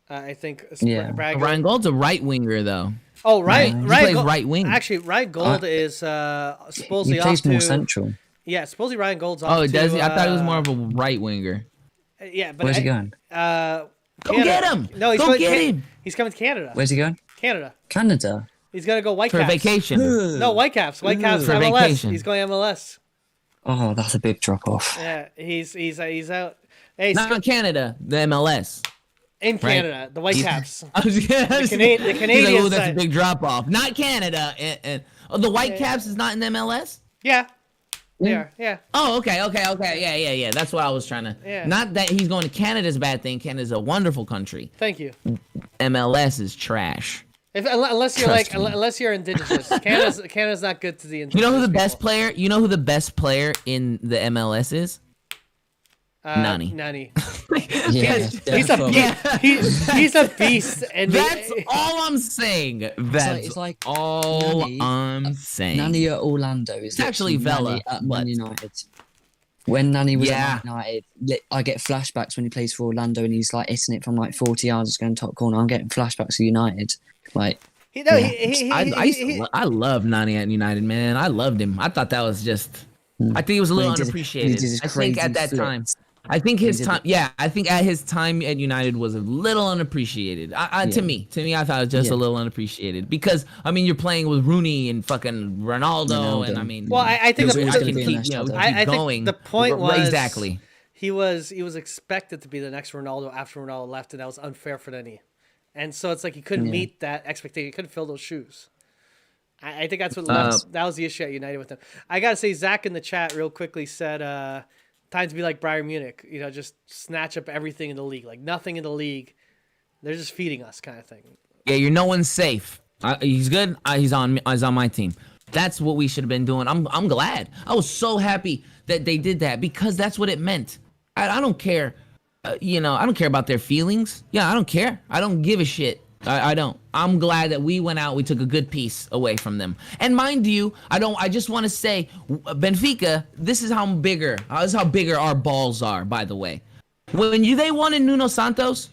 A: I think
B: Ryan Gold's a right winger though.
A: Oh, right.
B: He plays right wing.
A: Actually, Ryan Gold is supposedly
C: he plays
A: off
C: more
A: to
C: central.
A: Yeah, supposedly Ryan Gold's off.
B: Oh, does he? I thought he was more of a right winger.
A: Yeah, but
C: where's he going?
B: Go get him.
A: No, he's coming to Canada.
C: Where's he going?
A: Canada. He's gonna go Whitecaps
B: for vacation.
A: No, Whitecaps. For MLS. Vacation. He's going MLS.
C: Oh, that's a big drop off.
A: Yeah, he's out. Hey,
B: not Canada, the MLS.
A: In Canada, the Whitecaps.
B: The
A: Canadian
B: that's a big drop off. Not Canada. And the Whitecaps is not in the MLS?
A: Yeah. They are, yeah.
B: Oh, okay. Yeah. That's what I was trying to. Yeah. Not that he's going to Canada's a bad thing. Canada's a wonderful country.
A: Thank you.
B: MLS is trash.
A: Unless you're indigenous, Canada's not good to the indigenous.
B: You know who the best player in the MLS is? Nani.
A: He's a beast. He's a beast. And
B: that's all I'm saying. That's all I'm saying.
C: Nani at Orlando is
B: actually Vela
C: at Man United. When Nani was at Man United, I get flashbacks when he plays for Orlando and he's like hitting it from like 40 yards, going top corner. I'm getting flashbacks of United. Like,
B: I love Nani at United, man. I loved him. I thought that was just. I think he was a little unappreciated. I think at that time. I think his time. Yeah, I think at his time at United was a little unappreciated. To me, I thought it was just a little unappreciated because I mean you're playing with Rooney and fucking Ronaldo, and I mean,
A: well, I think
C: always gonna be a
B: keep
C: nice shadow.
B: going.
A: the point was
B: exactly.
A: He was expected to be the next Ronaldo after Ronaldo left, and that was unfair for Denny. And so it's like he couldn't meet that expectation. He couldn't fill those shoes. I think that's what left. That was the issue at United with him. I gotta say, Zach in the chat real quickly said, "Time to be like Bayern Munich. You know, just snatch up everything in the league. Like nothing in the league. They're just feeding us, kind of thing."
B: Yeah, you're no one's safe. He's good. He's on my team. That's what we should have been doing. I'm glad. I was so happy that they did that because that's what it meant. I don't care. I don't care about their feelings. Yeah, I don't care. I don't give a shit. I don't. I'm glad that we went out. We took a good piece away from them. And mind you, I just want to say, Benfica. This is how bigger. This is how bigger our balls are. By the way, when they wanted Nuno Santos,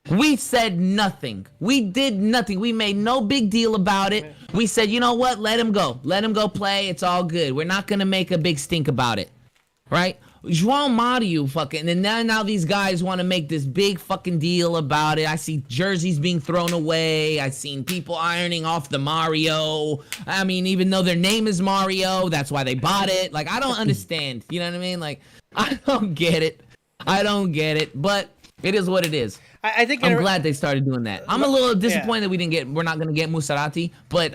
B: we said nothing. We did nothing. We made no big deal about it. We said, you know what? Let him go. Let him go play. It's all good. We're not gonna make a big stink about it, right? João Mario fucking, and now these guys want to make this big fucking deal about it. I see jerseys being thrown away. I've seen people ironing off the Mario. I mean, even though their name is Mario, that's why they bought it. Like, I don't understand. You know what I mean? Like, I don't get it. But it is what it is.
A: I think
B: I'm glad they started doing that. I'm a little disappointed that we're not gonna get Musarati, but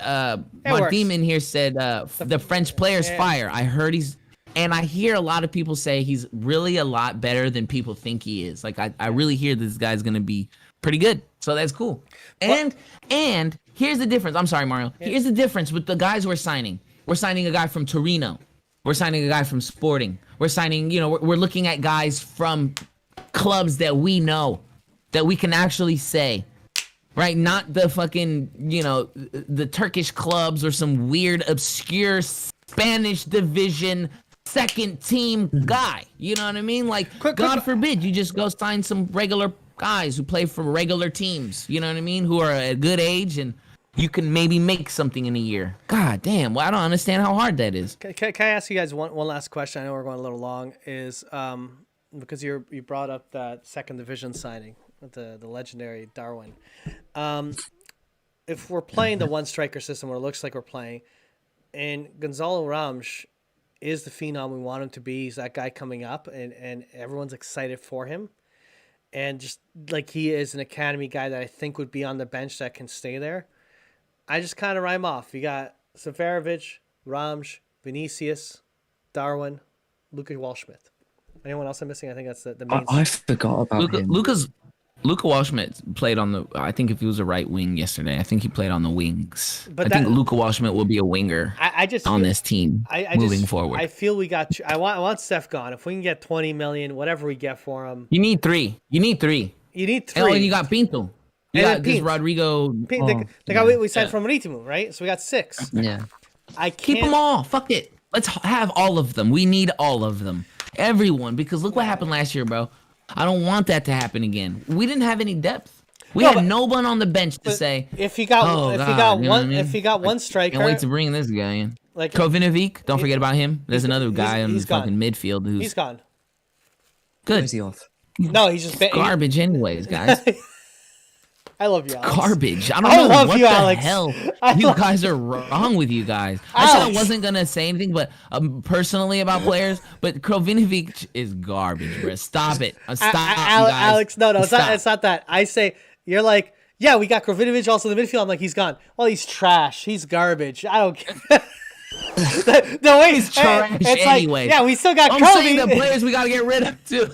B: Martim in here said the French player's fire. I heard and I hear a lot of people say he's really a lot better than people think he is. Like I really hear this guy's gonna be pretty good. So that's cool. And here's the difference. I'm sorry, Mario. Here's the difference with the guys we're signing. We're signing a guy from Torino. We're signing a guy from Sporting. We're signing, we're looking at guys from clubs that we know, that we can actually say, right? Not the fucking, the Turkish clubs or some weird, obscure Spanish division second team guy. You know what I mean? Like, God forbid you just go sign some regular guys who play for regular teams. You know what I mean? Who are at a good age and you can maybe make something in a year. God damn. Well, I don't understand how hard that is.
A: Can I ask you guys one last question? I know we're going a little long. Is because you brought up that second division signing, the legendary Darwin. If we're playing the one striker system, what it looks like we're playing, and Gonzalo Ramos is the phenom we want him to be. He's that guy coming up, and everyone's excited for him. And just like he is an academy guy that I think would be on the bench that can stay there. I just kind of rhyme off. You got Seferovic, Rams, Vinicius, Darwin, Luka Waldschmidt. Anyone else I'm missing? I think that's the main.
C: I forgot about him.
B: Luka Waldschmidt played on the. I think if he was a right wing yesterday, I think he played on the wings. But I think Luka Waldschmidt will be a winger. On this team moving forward.
A: I feel we got. I want Steph gone. If we can get 20 million, whatever we get for him.
B: You need three. You need three. And you got Pinto. You got this Rodrigo.
A: The guy we signed from Marítimo, right? So we got 6.
C: Yeah.
A: I can't
B: keep them all. Fuck it. Let's have all of them. We need all of them. Everyone, because look what happened last year, bro. I don't want that to happen again. We didn't have any depth. We had no one on the bench to say.
A: If you got one striker,
B: can't wait to bring this guy in. Like Krovinovic, don't forget about him. There's another guy in the fucking midfield who's
A: he's gone.
B: Good.
C: Is he off?
A: No, he's just
B: garbage, anyways, guys.
A: I love you, Alex.
B: Garbage. I don't know what the
A: Alex.
B: hell you guys are wrong with you guys. I said I wasn't gonna say anything, but personally about players. But Krovinovic is garbage, bro. Stop it. Stop,
A: Alex. No, it's not that. I say you're like, yeah, we got Krovinovic also in the midfield. I'm like, he's gone. Well, he's trash. He's garbage. I don't care. No way,
B: he's trash anyway.
A: Like, yeah, we still got.
B: I'm saying the players we gotta get rid of too.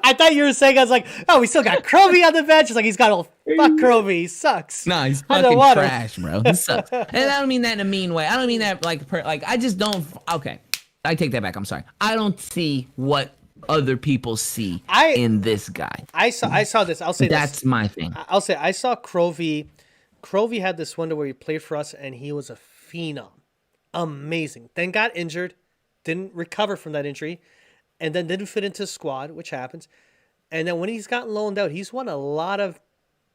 A: I thought you were saying, I was like, oh, we still got Krovi on the bench. It's like, he's got all, fuck Krovi. He sucks.
B: No, he's fucking trash, bro. He sucks. And I don't mean that in a mean way. I don't mean that like I just don't. Okay. I take that back. I'm sorry. I don't see what other people see in this guy.
A: I saw this. I'll say
B: that's my thing.
A: I'll say I saw Krovi. Krovi had this window where he played for us and he was a phenom. Amazing. Then got injured. Didn't recover from that injury. And then didn't fit into the squad, which happens. And then when he's gotten loaned out, he's won a lot of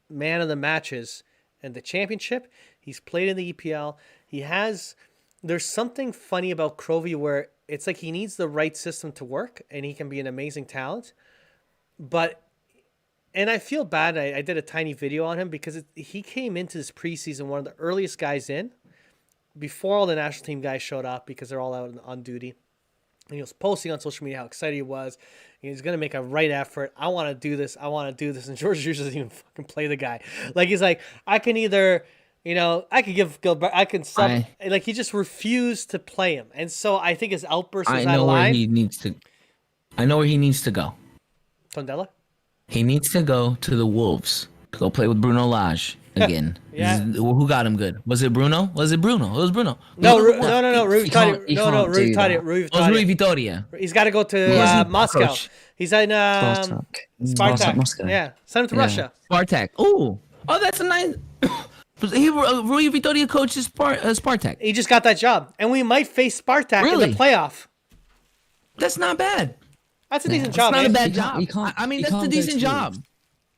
A: man of the matches in the championship. He's played in the EPL. There's something funny about Krovi where it's like he needs the right system to work, and he can be an amazing talent. But, and I feel bad. I did a tiny video on him because he came into this preseason one of the earliest guys in, before all the national team guys showed up because they're all out on duty. And he was posting on social media how excited he was. He's going to make a right effort. I want to do this. I want to do this. And George Jesus doesn't even fucking play the guy. Like, he's like, I can either, I could give Gilbert, I can sub. Like, he just refused to play him. And so I think his outburst was out of line.
B: I know where he needs to go.
A: Tondela?
B: He needs to go to the Wolves. Go play with Bruno Lage again.
A: Yeah.
B: Who got him good? Was it Bruno? It was Bruno.
A: No, Rui Vitoria.
B: Rui Vitoria.
A: He's got to go to Moscow. He's in Spartak.
C: Moscow.
A: Yeah, send him to Russia.
B: Spartak. Oh, that's a nice. Rui Vitoria coaches Spartak.
A: He just got that job, and we might face Spartak in the playoff.
B: That's not bad.
A: That's a decent job.
B: That's not a bad job. That's a decent job.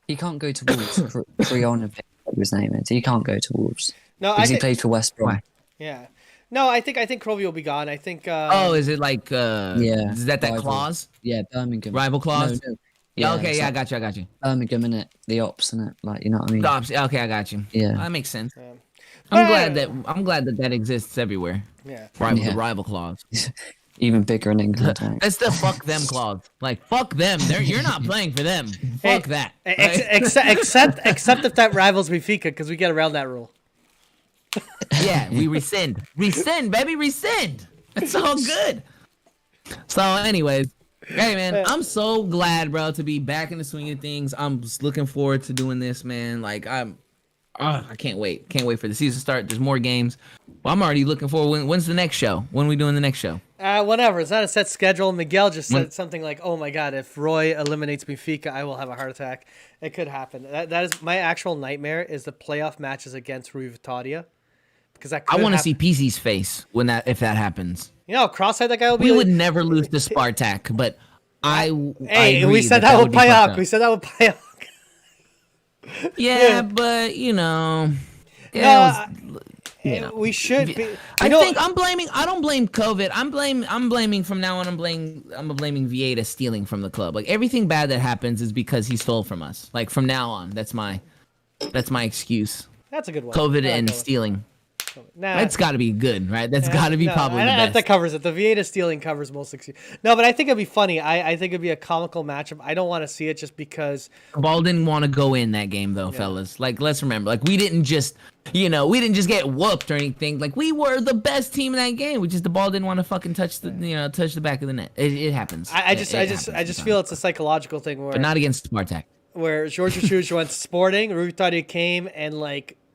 C: He can't go to Wolves. Krionovic, what his name is. He can't go to Wolves.
A: No,
C: because he played for West Brom.
A: Yeah. No, I think Krovey will be gone. I think.
B: Is it like? Is that
C: rival
B: clause?
C: Yeah, Birmingham.
B: Rival clause.
C: No.
B: Yeah. Okay. Yeah, I got you.
C: Birmingham, innit? The ops, innit? Like, you know what I mean?
B: The ops. Okay, I got you.
C: Yeah.
B: That makes sense.
A: Yeah.
B: I'm glad that exists everywhere.
A: Yeah.
B: The rival clause.
C: Even bigger in England. Right?
B: That's the fuck them clause. Like, fuck them. You're not playing for them. Fuck that.
A: Except if that rivals Benfica, because we get around that rule.
B: Yeah, we rescind. Rescind, baby, rescind. It's all good. So, anyways, hey, man, I'm so glad, bro, to be back in the swing of things. I'm just looking forward to doing this, man. Like, I can't wait. Can't wait for the season to start. There's more games. Well, I'm already looking forward. When's the next show? When are we doing the next show?
A: Whatever. It's not a set schedule. Miguel just said something like, "Oh my God, if Roy eliminates Benfica, I will have a heart attack." It could happen. That is my actual nightmare. Is the playoff matches against Rui Vitoria, because I
B: want to see PZ's face if that happens.
A: Cross-eyed that guy will be.
B: We would never lose to Spartak, but
A: we said that would play out. We said that would play out.
B: Yeah, but
A: we should be.
B: I don't blame COVID. I'm blaming from now on. I'm blaming Vieira stealing from the club. Like, everything bad that happens is because he stole from us. Like, from now on, that's my excuse.
A: That's a good one.
B: COVID and stealing. That's got to be good, right? That's got to be probably the best.
A: That covers it. The Vieira stealing covers most excuses. No, but I think it'd be funny. I think it'd be a comical matchup. I don't want to see it just because.
B: Ball didn't want to go in that game, though, fellas. Like, let's remember. Like, we didn't just get whooped or anything. Like, we were the best team in that game. The ball didn't want to fucking touch the back of the net. It happens.
A: I just feel it's a psychological thing where.
B: But not against Spartak.
A: Where George Jesus went Sporting, Rui Vitoria came and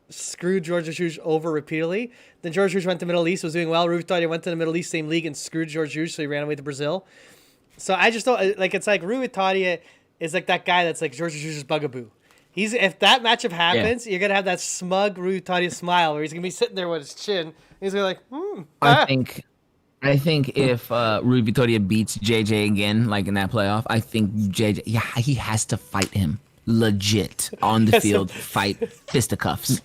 A: screwed George Jesus over repeatedly. Then George Jesus went to Middle East, was doing well. Rui Vitoria went to the Middle East same league and screwed George Jesus, so he ran away to Brazil. So I just don't it's like Rui Vitoria is like that guy that's like George Jesus' bugaboo. If that matchup happens, you're gonna have that smug Rui Vitoria smile where he's gonna be sitting there with his chin. And he's gonna
B: I think if Rui Vitoria beats JJ again, like in that playoff, I think JJ, he has to fight him legit on the field. Fight fisticuffs.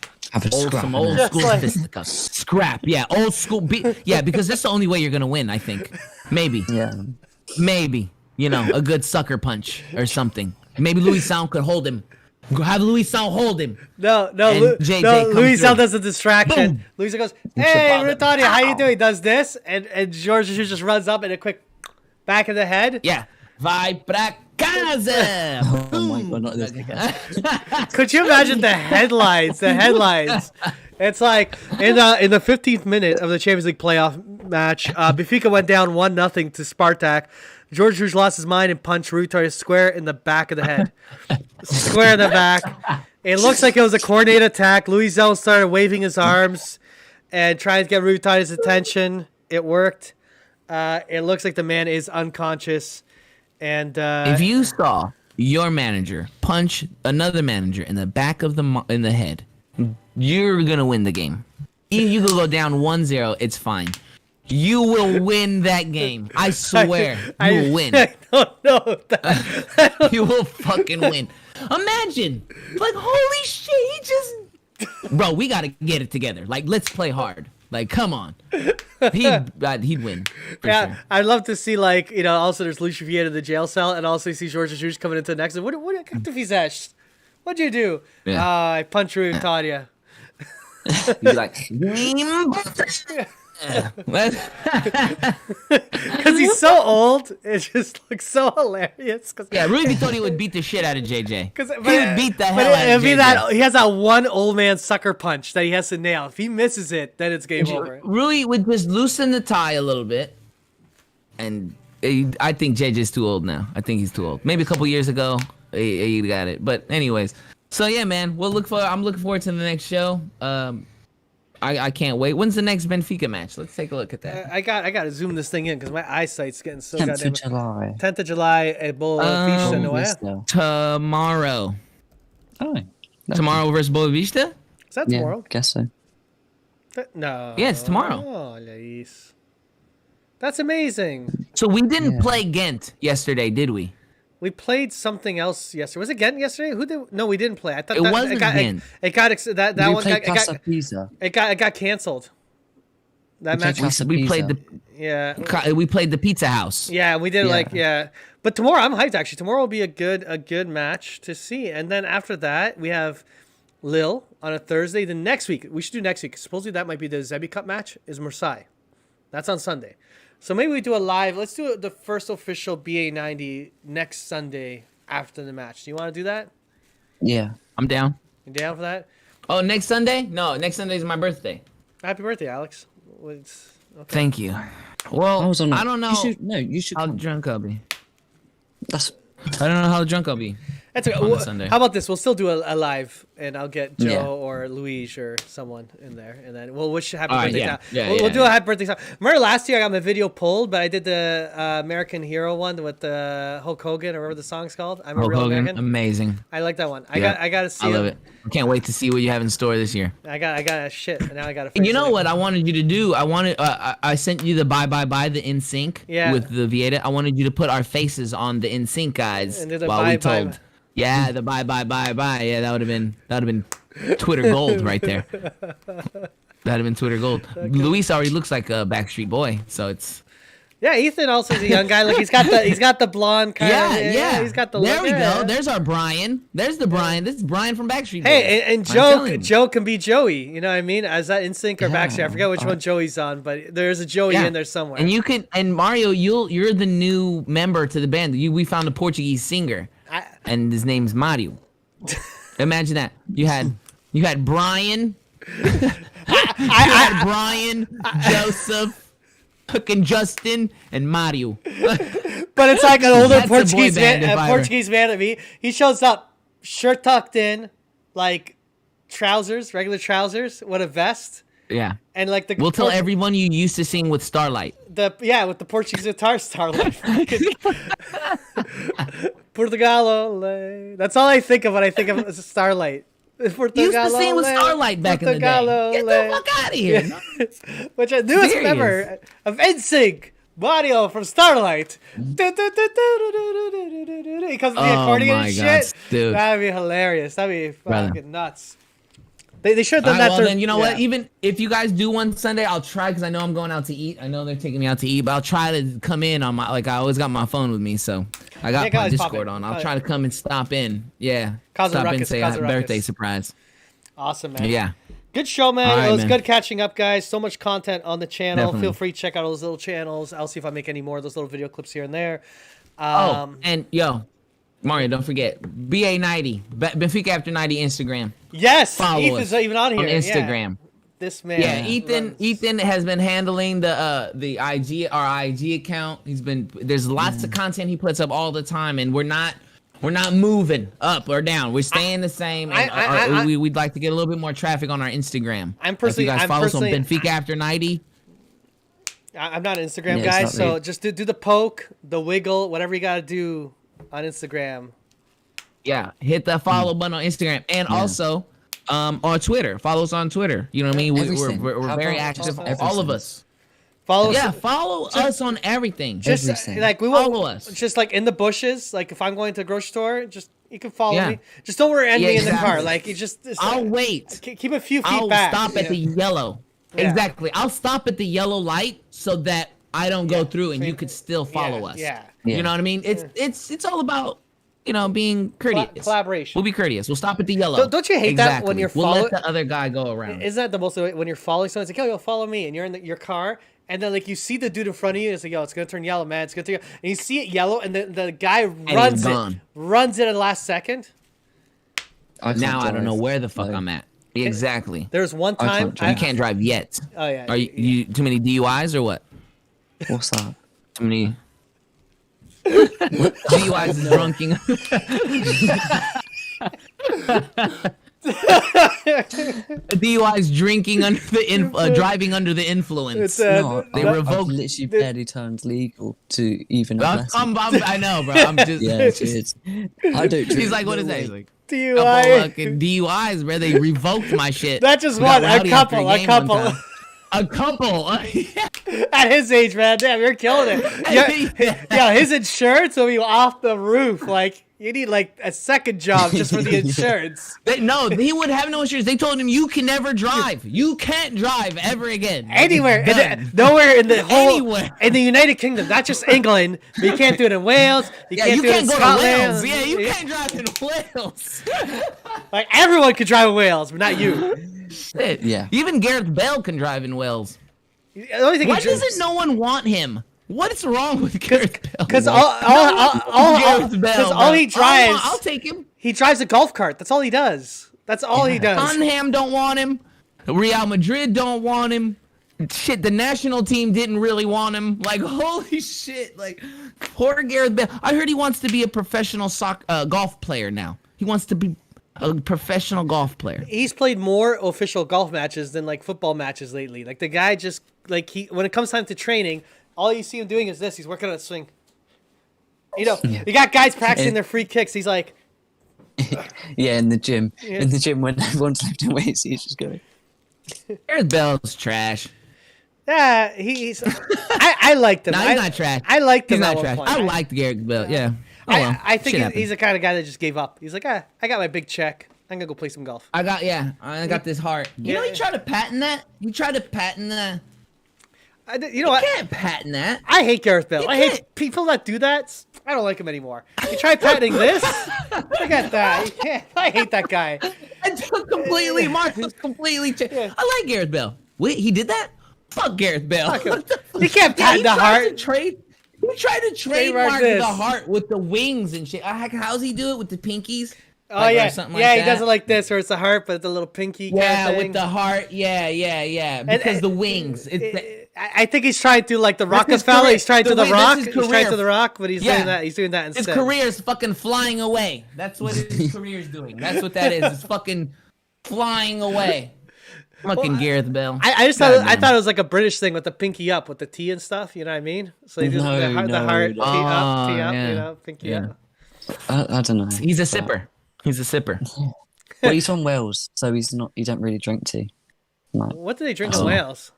B: Some old school fisticuffs. Scrap, old school. Because that's the only way you're gonna win. I think, maybe, a good sucker punch or something. Maybe Louis Sound could hold him. Have Louis Sound hold him.
A: No. Louis Sound does a distraction. Boom. Louis goes, "Hey, Rui Vitoria, how you doing?" He does this, and George just runs up and a quick back of the head.
B: Yeah, vai pra casa.
C: Oh my God, not this guy.
A: Could you imagine the headlines? It's like in the 15th minute of the Champions League playoff match, Benfica went down 1-0 to Spartak. George Jesus lost his mind and punched Rui Vitoria square in the back of the head. Square in the back. It looks like it was a coordinated attack. Louis Zell started waving his arms and trying to get Rui Vitoria's attention. It worked. It looks like the man is unconscious. And
B: if you saw your manager punch another manager in the back of in the head, you're gonna win the game. You could go down 1-0. It's fine. You will win that game. I swear. You will win.
A: I don't know that.
B: You will fucking win. Imagine. Like, holy shit, Bro, we got to get it together. Like, let's play hard. Like, come on. He'd win. For
A: Yeah,
B: sure.
A: I'd love to see, like, also there's Lucio Vieira in the jail cell, and also you see Jorge Jesus coming into the next. What que tu fizeste? What'd you do?
B: Yeah.
A: I punched Rui Vitória.
B: He'd be like,
A: Because he's so old, it just looks so hilarious.
B: yeah, Rui Vitória would beat the shit out of JJ. He would beat the
A: But
B: hell out
A: it'd
B: of
A: be
B: JJ.
A: that he has that one old man sucker punch that he has to nail. If he misses it, then it's game over.
B: Rui would just loosen the tie a little bit, and I think JJ's too old now. I think he's too old. Maybe a couple years ago, he got it. But anyways, so yeah, man, I'm looking forward to the next show. I can't wait. When's the next Benfica match? Let's take a look at that.
A: I got to zoom this thing in because my eyesight's getting so
C: 10th
A: goddamn.
C: of July.
A: 10th of July at Boa Vista, no
C: Yes,
A: é?
C: though.
B: Tomorrow.
C: Oh,
B: Tomorrow versus Boa Vista?
A: Is that
C: yeah,
A: tomorrow?
C: guess so.
A: No.
B: Yeah, it's tomorrow.
A: Olha isso. That's amazing.
B: So we didn't
C: Yeah.
B: play Ghent yesterday, did we?
A: We played something else yesterday. Was it Ghent yesterday? Who did? No, we didn't play. I thought
B: It
A: that,
B: wasn't Ghent.
A: It got that
C: we
A: one
C: played
A: got,
C: Casa Pisa.
A: it got canceled. That
C: We
A: match.
C: played Casa
B: We played
C: Pisa.
A: Yeah.
B: the Pizza House.
A: Yeah, we did
C: Yeah.
A: But tomorrow I'm hyped actually. Tomorrow will be a good match to see. And then after that, we have Lille on a Thursday. The next week, we should do next week. Supposedly that might be the Zebi Cup match is Marseille. That's on Sunday. So maybe we do a live. Let's do the first official BA90 next Sunday after the match. Do you want to do that?
C: Yeah.
B: I'm down.
A: You down for that?
B: Oh, next Sunday? No, next Sunday is my birthday.
A: Happy birthday, Alex. Okay.
B: Thank you. Well,
C: I was on.
B: I don't know
C: You should.
B: how
C: come.
B: drunk I'll be.
C: That's
B: I don't know how drunk I'll be.
A: That's okay.
B: On the Sunday.
A: How about this? We'll still do a live, and I'll get Joe
C: Yeah.
A: or Luis or someone in there, and then we'll wish happy
B: All right,
A: birthday.
B: yeah.
A: Time.
B: Yeah,
A: we'll
B: yeah,
A: do a
B: yeah.
A: happy birthday time. Remember last year I got my video pulled, but I did the American Hero one with Hulk Hogan, or whatever the song's called. I'm a
B: Hulk
A: real
B: Hogan,
A: American.
B: amazing.
A: I like that one.
B: Yeah.
A: I got to see
B: I love
A: him.
B: it. I can't wait to see what you have in store this year.
A: I got shit, and now I got to.
B: And you know what I wanted you to do? I sent you the the NSYNC
A: Yeah.
B: with the Vieta. I wanted you to put our faces on the NSYNC guys
A: And do the
B: while
A: bye,
B: we
A: bye,
B: told.
A: bye.
B: Yeah, the bye. Yeah, that would have been Twitter gold right there. That'd have been Twitter gold. Luis already looks like a Backstreet Boy, so it's
A: Yeah, Ethan also is a young guy. Like he's got the blonde kind of.
B: yeah.
A: He's got the.
B: There
A: look.
B: we
A: Yeah.
B: go. There's our Brian. There's the Brian. This is Brian from Backstreet Boys.
A: Hey, and
B: I'm telling you.
A: Joe can be Joey. You know what I mean? As that NSYNC or Backstreet. I forget which one Joey's on, but there's a Joey in there somewhere.
B: And you can, and Mario, you're the new member to the band. We found a Portuguese singer, and his name's Mario. Imagine that. You had Brian. you had Brian, Joseph, fucking Justin, and Mario.
A: But it's like an older
B: That's a boy
A: Portuguese
B: band,
A: man.
B: if
A: A
B: I ever-
A: Portuguese man at me. He shows up, shirt tucked in, like trousers, regular trousers, with a vest,
B: Yeah.
A: and like the.
B: We'll tell everyone you used to sing with Starlight.
A: with the Portuguese guitar starlight. Portugalo. That's all I think of when I think of Starlight.
B: You used to sing with Starlight back in the day. Get the fuck out of here.
A: Which I newest
B: Serious.
A: member of NSYNC, Mario from Starlight. He comes with the
B: Oh
A: accordion
B: my
A: and
B: God,
A: shit.
B: dude.
A: That'd be hilarious. That'd be
B: Brother.
A: fucking nuts. They should have
B: All
A: done
B: right,
A: that.
B: well, then, you know what? Even if you guys do one Sunday, I'll try because I know I'm going out to eat. I know they're taking me out to eat, but I'll try to come in on my, like, I always got my phone with me, so I got my
A: guys, pop
B: Discord
A: in.
B: on. I'll try to come and stop in. Yeah.
A: Cause a
B: stop in,
A: ruckus,
B: say
A: cause
B: a
A: a ruckus.
B: birthday surprise.
A: Awesome, man.
B: Yeah.
A: Good show, man.
B: All right,
A: It was
B: man.
A: good catching up, guys. So much content on the channel.
B: Definitely.
A: Feel free to check out those little channels. I'll see if I make any more of those little video clips here and there.
B: Oh, and yo, Mario, don't forget BA90, Benfica After 90 Instagram.
A: Yes,
B: Follow
A: Ethan's
B: us
A: even on here.
B: on Instagram.
A: Yeah. This man.
B: Yeah, Ethan has been handling the our IG account. There's lots of content he puts up all the time, and we're not moving up or down. We're staying the same. And we'd like to get a little bit more traffic on our Instagram. If you guys follow us on Benfica After 90.
A: I'm not an Instagram
C: Yeah,
A: guy,
C: it's not
A: so
C: me.
A: just do the poke, the wiggle, whatever you gotta do on Instagram.
B: Yeah, hit the follow button on Instagram and also on Twitter. Follow us on Twitter. You know what I mean?
C: Everything.
B: We're
C: How
B: very
C: about
B: active,
C: everything?
B: all of us.
A: Follow
B: Yeah,
A: us.
B: follow us on everything.
A: Just
C: everything.
A: like we
B: Follow
A: will
B: us.
A: just like in the bushes. Like if I'm going to a grocery store, just you can follow
B: Yeah.
A: me. Just don't rear end
B: Yeah,
A: me in the car.
B: exactly.
A: Like you just
B: I'll wait.
A: keep a few feet
B: I'll
A: back.
B: stop at the yellow. Exactly. I'll stop at the yellow light so that I don't go through and you could still follow us.
A: Yeah.
B: You know what I mean? It's all about, being courteous.
A: Collaboration.
B: We'll be courteous. We'll stop at the yellow.
A: Don't you hate that when you're
B: We'll
A: following?
B: let the other guy go around.
A: Isn't that the most when you're following someone? It's like, yo, follow me, and you're in your car, and then like you see the dude in front of you. It's like, yo, it's gonna turn yellow, man. It's gonna turn yellow. And you see it yellow, and the guy runs it at the last second.
B: Now I don't know where the fuck I'm at. Exactly.
A: There's one time
B: you can't drive yet.
A: Oh yeah.
B: Are you too many DUIs or what?
C: What's that?
B: Too many DUIs is drunking. DUIs drinking under the driving under the influence.
C: No,
B: they
C: I've
B: revoked.
C: literally barely turned legal to even.
B: I know, bro. I'm just.
C: Yeah, it's I don't.
B: He's like, what is that? He's like,
A: DUI.
B: fucking DUIs, bro. They revoked my shit.
A: That's just
B: We got
A: one. A
B: rowdy after
A: couple.
B: game one time. A couple.
A: At his age, man, damn, you're killing it. Yeah, his insurance will be off the roof. Like, you need like a second job just for the insurance.
B: No, he would have no insurance. They told him you can never drive. You can't drive ever again.
A: Anywhere, nowhere in the whole, in the United Kingdom, not just England. But you can't do it in Wales. You can't do it in
B: go
A: Scotland.
B: to Wales. Yeah, you can't drive in Wales.
A: Like everyone could drive in Wales, but not you.
B: Shit.
C: Yeah.
B: Even Gareth Bale can drive in Wales.
A: The only thing
B: Why doesn't no one want him? What's wrong with Gareth Bale?
A: Because all he drives,
B: I'll take him.
A: He drives a golf cart. That's all he does. That's all he does.
B: Tottenham don't want him. Real Madrid don't want him. Shit, the national team didn't really want him. Like, holy shit. Like, poor Gareth Bale. I heard he wants to be a professional golf player now. He wants to be a professional golf player.
A: He's played more official golf matches than like football matches lately. Like the guy just like when it comes time to training, all you see him doing is this. He's working on a swing. You you got guys practicing their free kicks. He's like,
C: yeah, in the gym. Yeah. In the gym when everyone's lifting weights, he's just going.
B: Gareth Bale's trash.
A: Yeah, he's. I liked him.
B: No, he's not trash.
A: I liked him.
B: He's not trash. I liked Gareth Bale. Yeah. Oh, well.
A: I think he's the kind of guy that just gave up. He's like, I got my big check. I'm gonna go play some golf.
B: I got this heart. You know, he tried to patent that. He tried to patent that.
A: You know what?
B: You can't patent that.
A: I hate Gareth Bale. I hate people that do that. I don't like him anymore. You try patenting this? Forget that. You can't. I hate that guy.
B: Completely. Mark was completely. I like Gareth Bale. Wait, he did that? Fuck Gareth Bale.
A: You can't patent the heart.
B: He tried to trademark the heart with the wings and shit. How's he do it with the pinkies?
A: Oh like, yeah, something like that. He does it like this, where it's a heart, but it's a little pinky.
B: Yeah,
A: kind of
B: with the heart. Yeah. Because the wings.
A: I think he's trying to like the Rockefeller. He's trying to the Rock. He's trying to the Rock, but he's doing that. He's doing that instead.
B: His career's fucking flying away. That's what his career's doing. That's what that is. It's fucking flying away. Fucking Gareth Bale.
A: I just thought I thought it was like a British thing with the pinky up with the T and stuff. You know what I mean? So he just the heart, T up, you know, pinky up.
C: I don't know.
B: He's a sipper. He's a sipper.
C: Well, he's from Wales, so he's not. You don't really drink tea.
A: Like, what do they drink in Wales?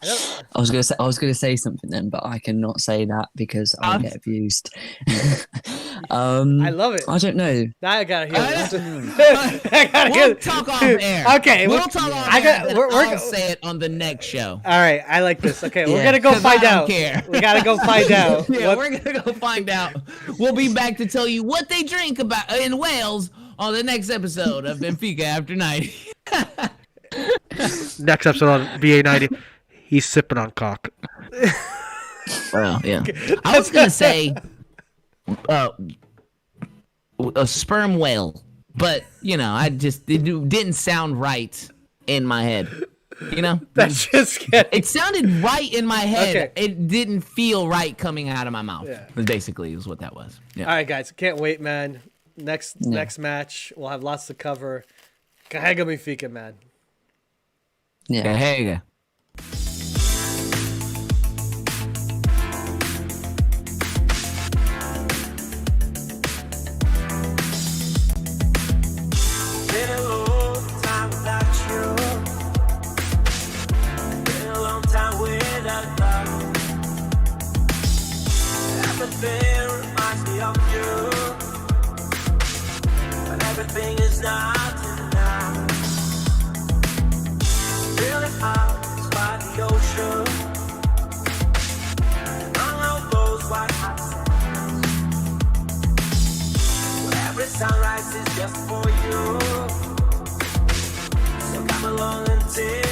C: I was gonna say something then, but I cannot say that because I'll get abused.
A: I love it.
C: I don't know.
A: Now I gotta hear
B: We'll talk off air.
A: Okay,
B: we'll talk off air. I'll say it on the next show.
A: All right, I like this. Okay, we're gonna go find out. We gotta go find out.
B: We're gonna go find out. We'll be back to tell you what they drink about in Wales on the next episode of Benfica After 90.
A: Next episode on BA90. He's sipping on cock.
B: Well, yeah. I was gonna say a sperm whale, but you know, it didn't sound right in my head. You know,
A: that's just kidding.
B: It sounded right in my head. Okay. It didn't feel right coming out of my mouth. Yeah. Basically, is what that was. Yeah.
A: All right, guys, can't wait, man. Next match, we'll have lots to cover. Carrega Benfica, man.
B: Yeah. Carrega.
D: Everything reminds me of you, but everything is not enough. sunrise is just for you. So come along and take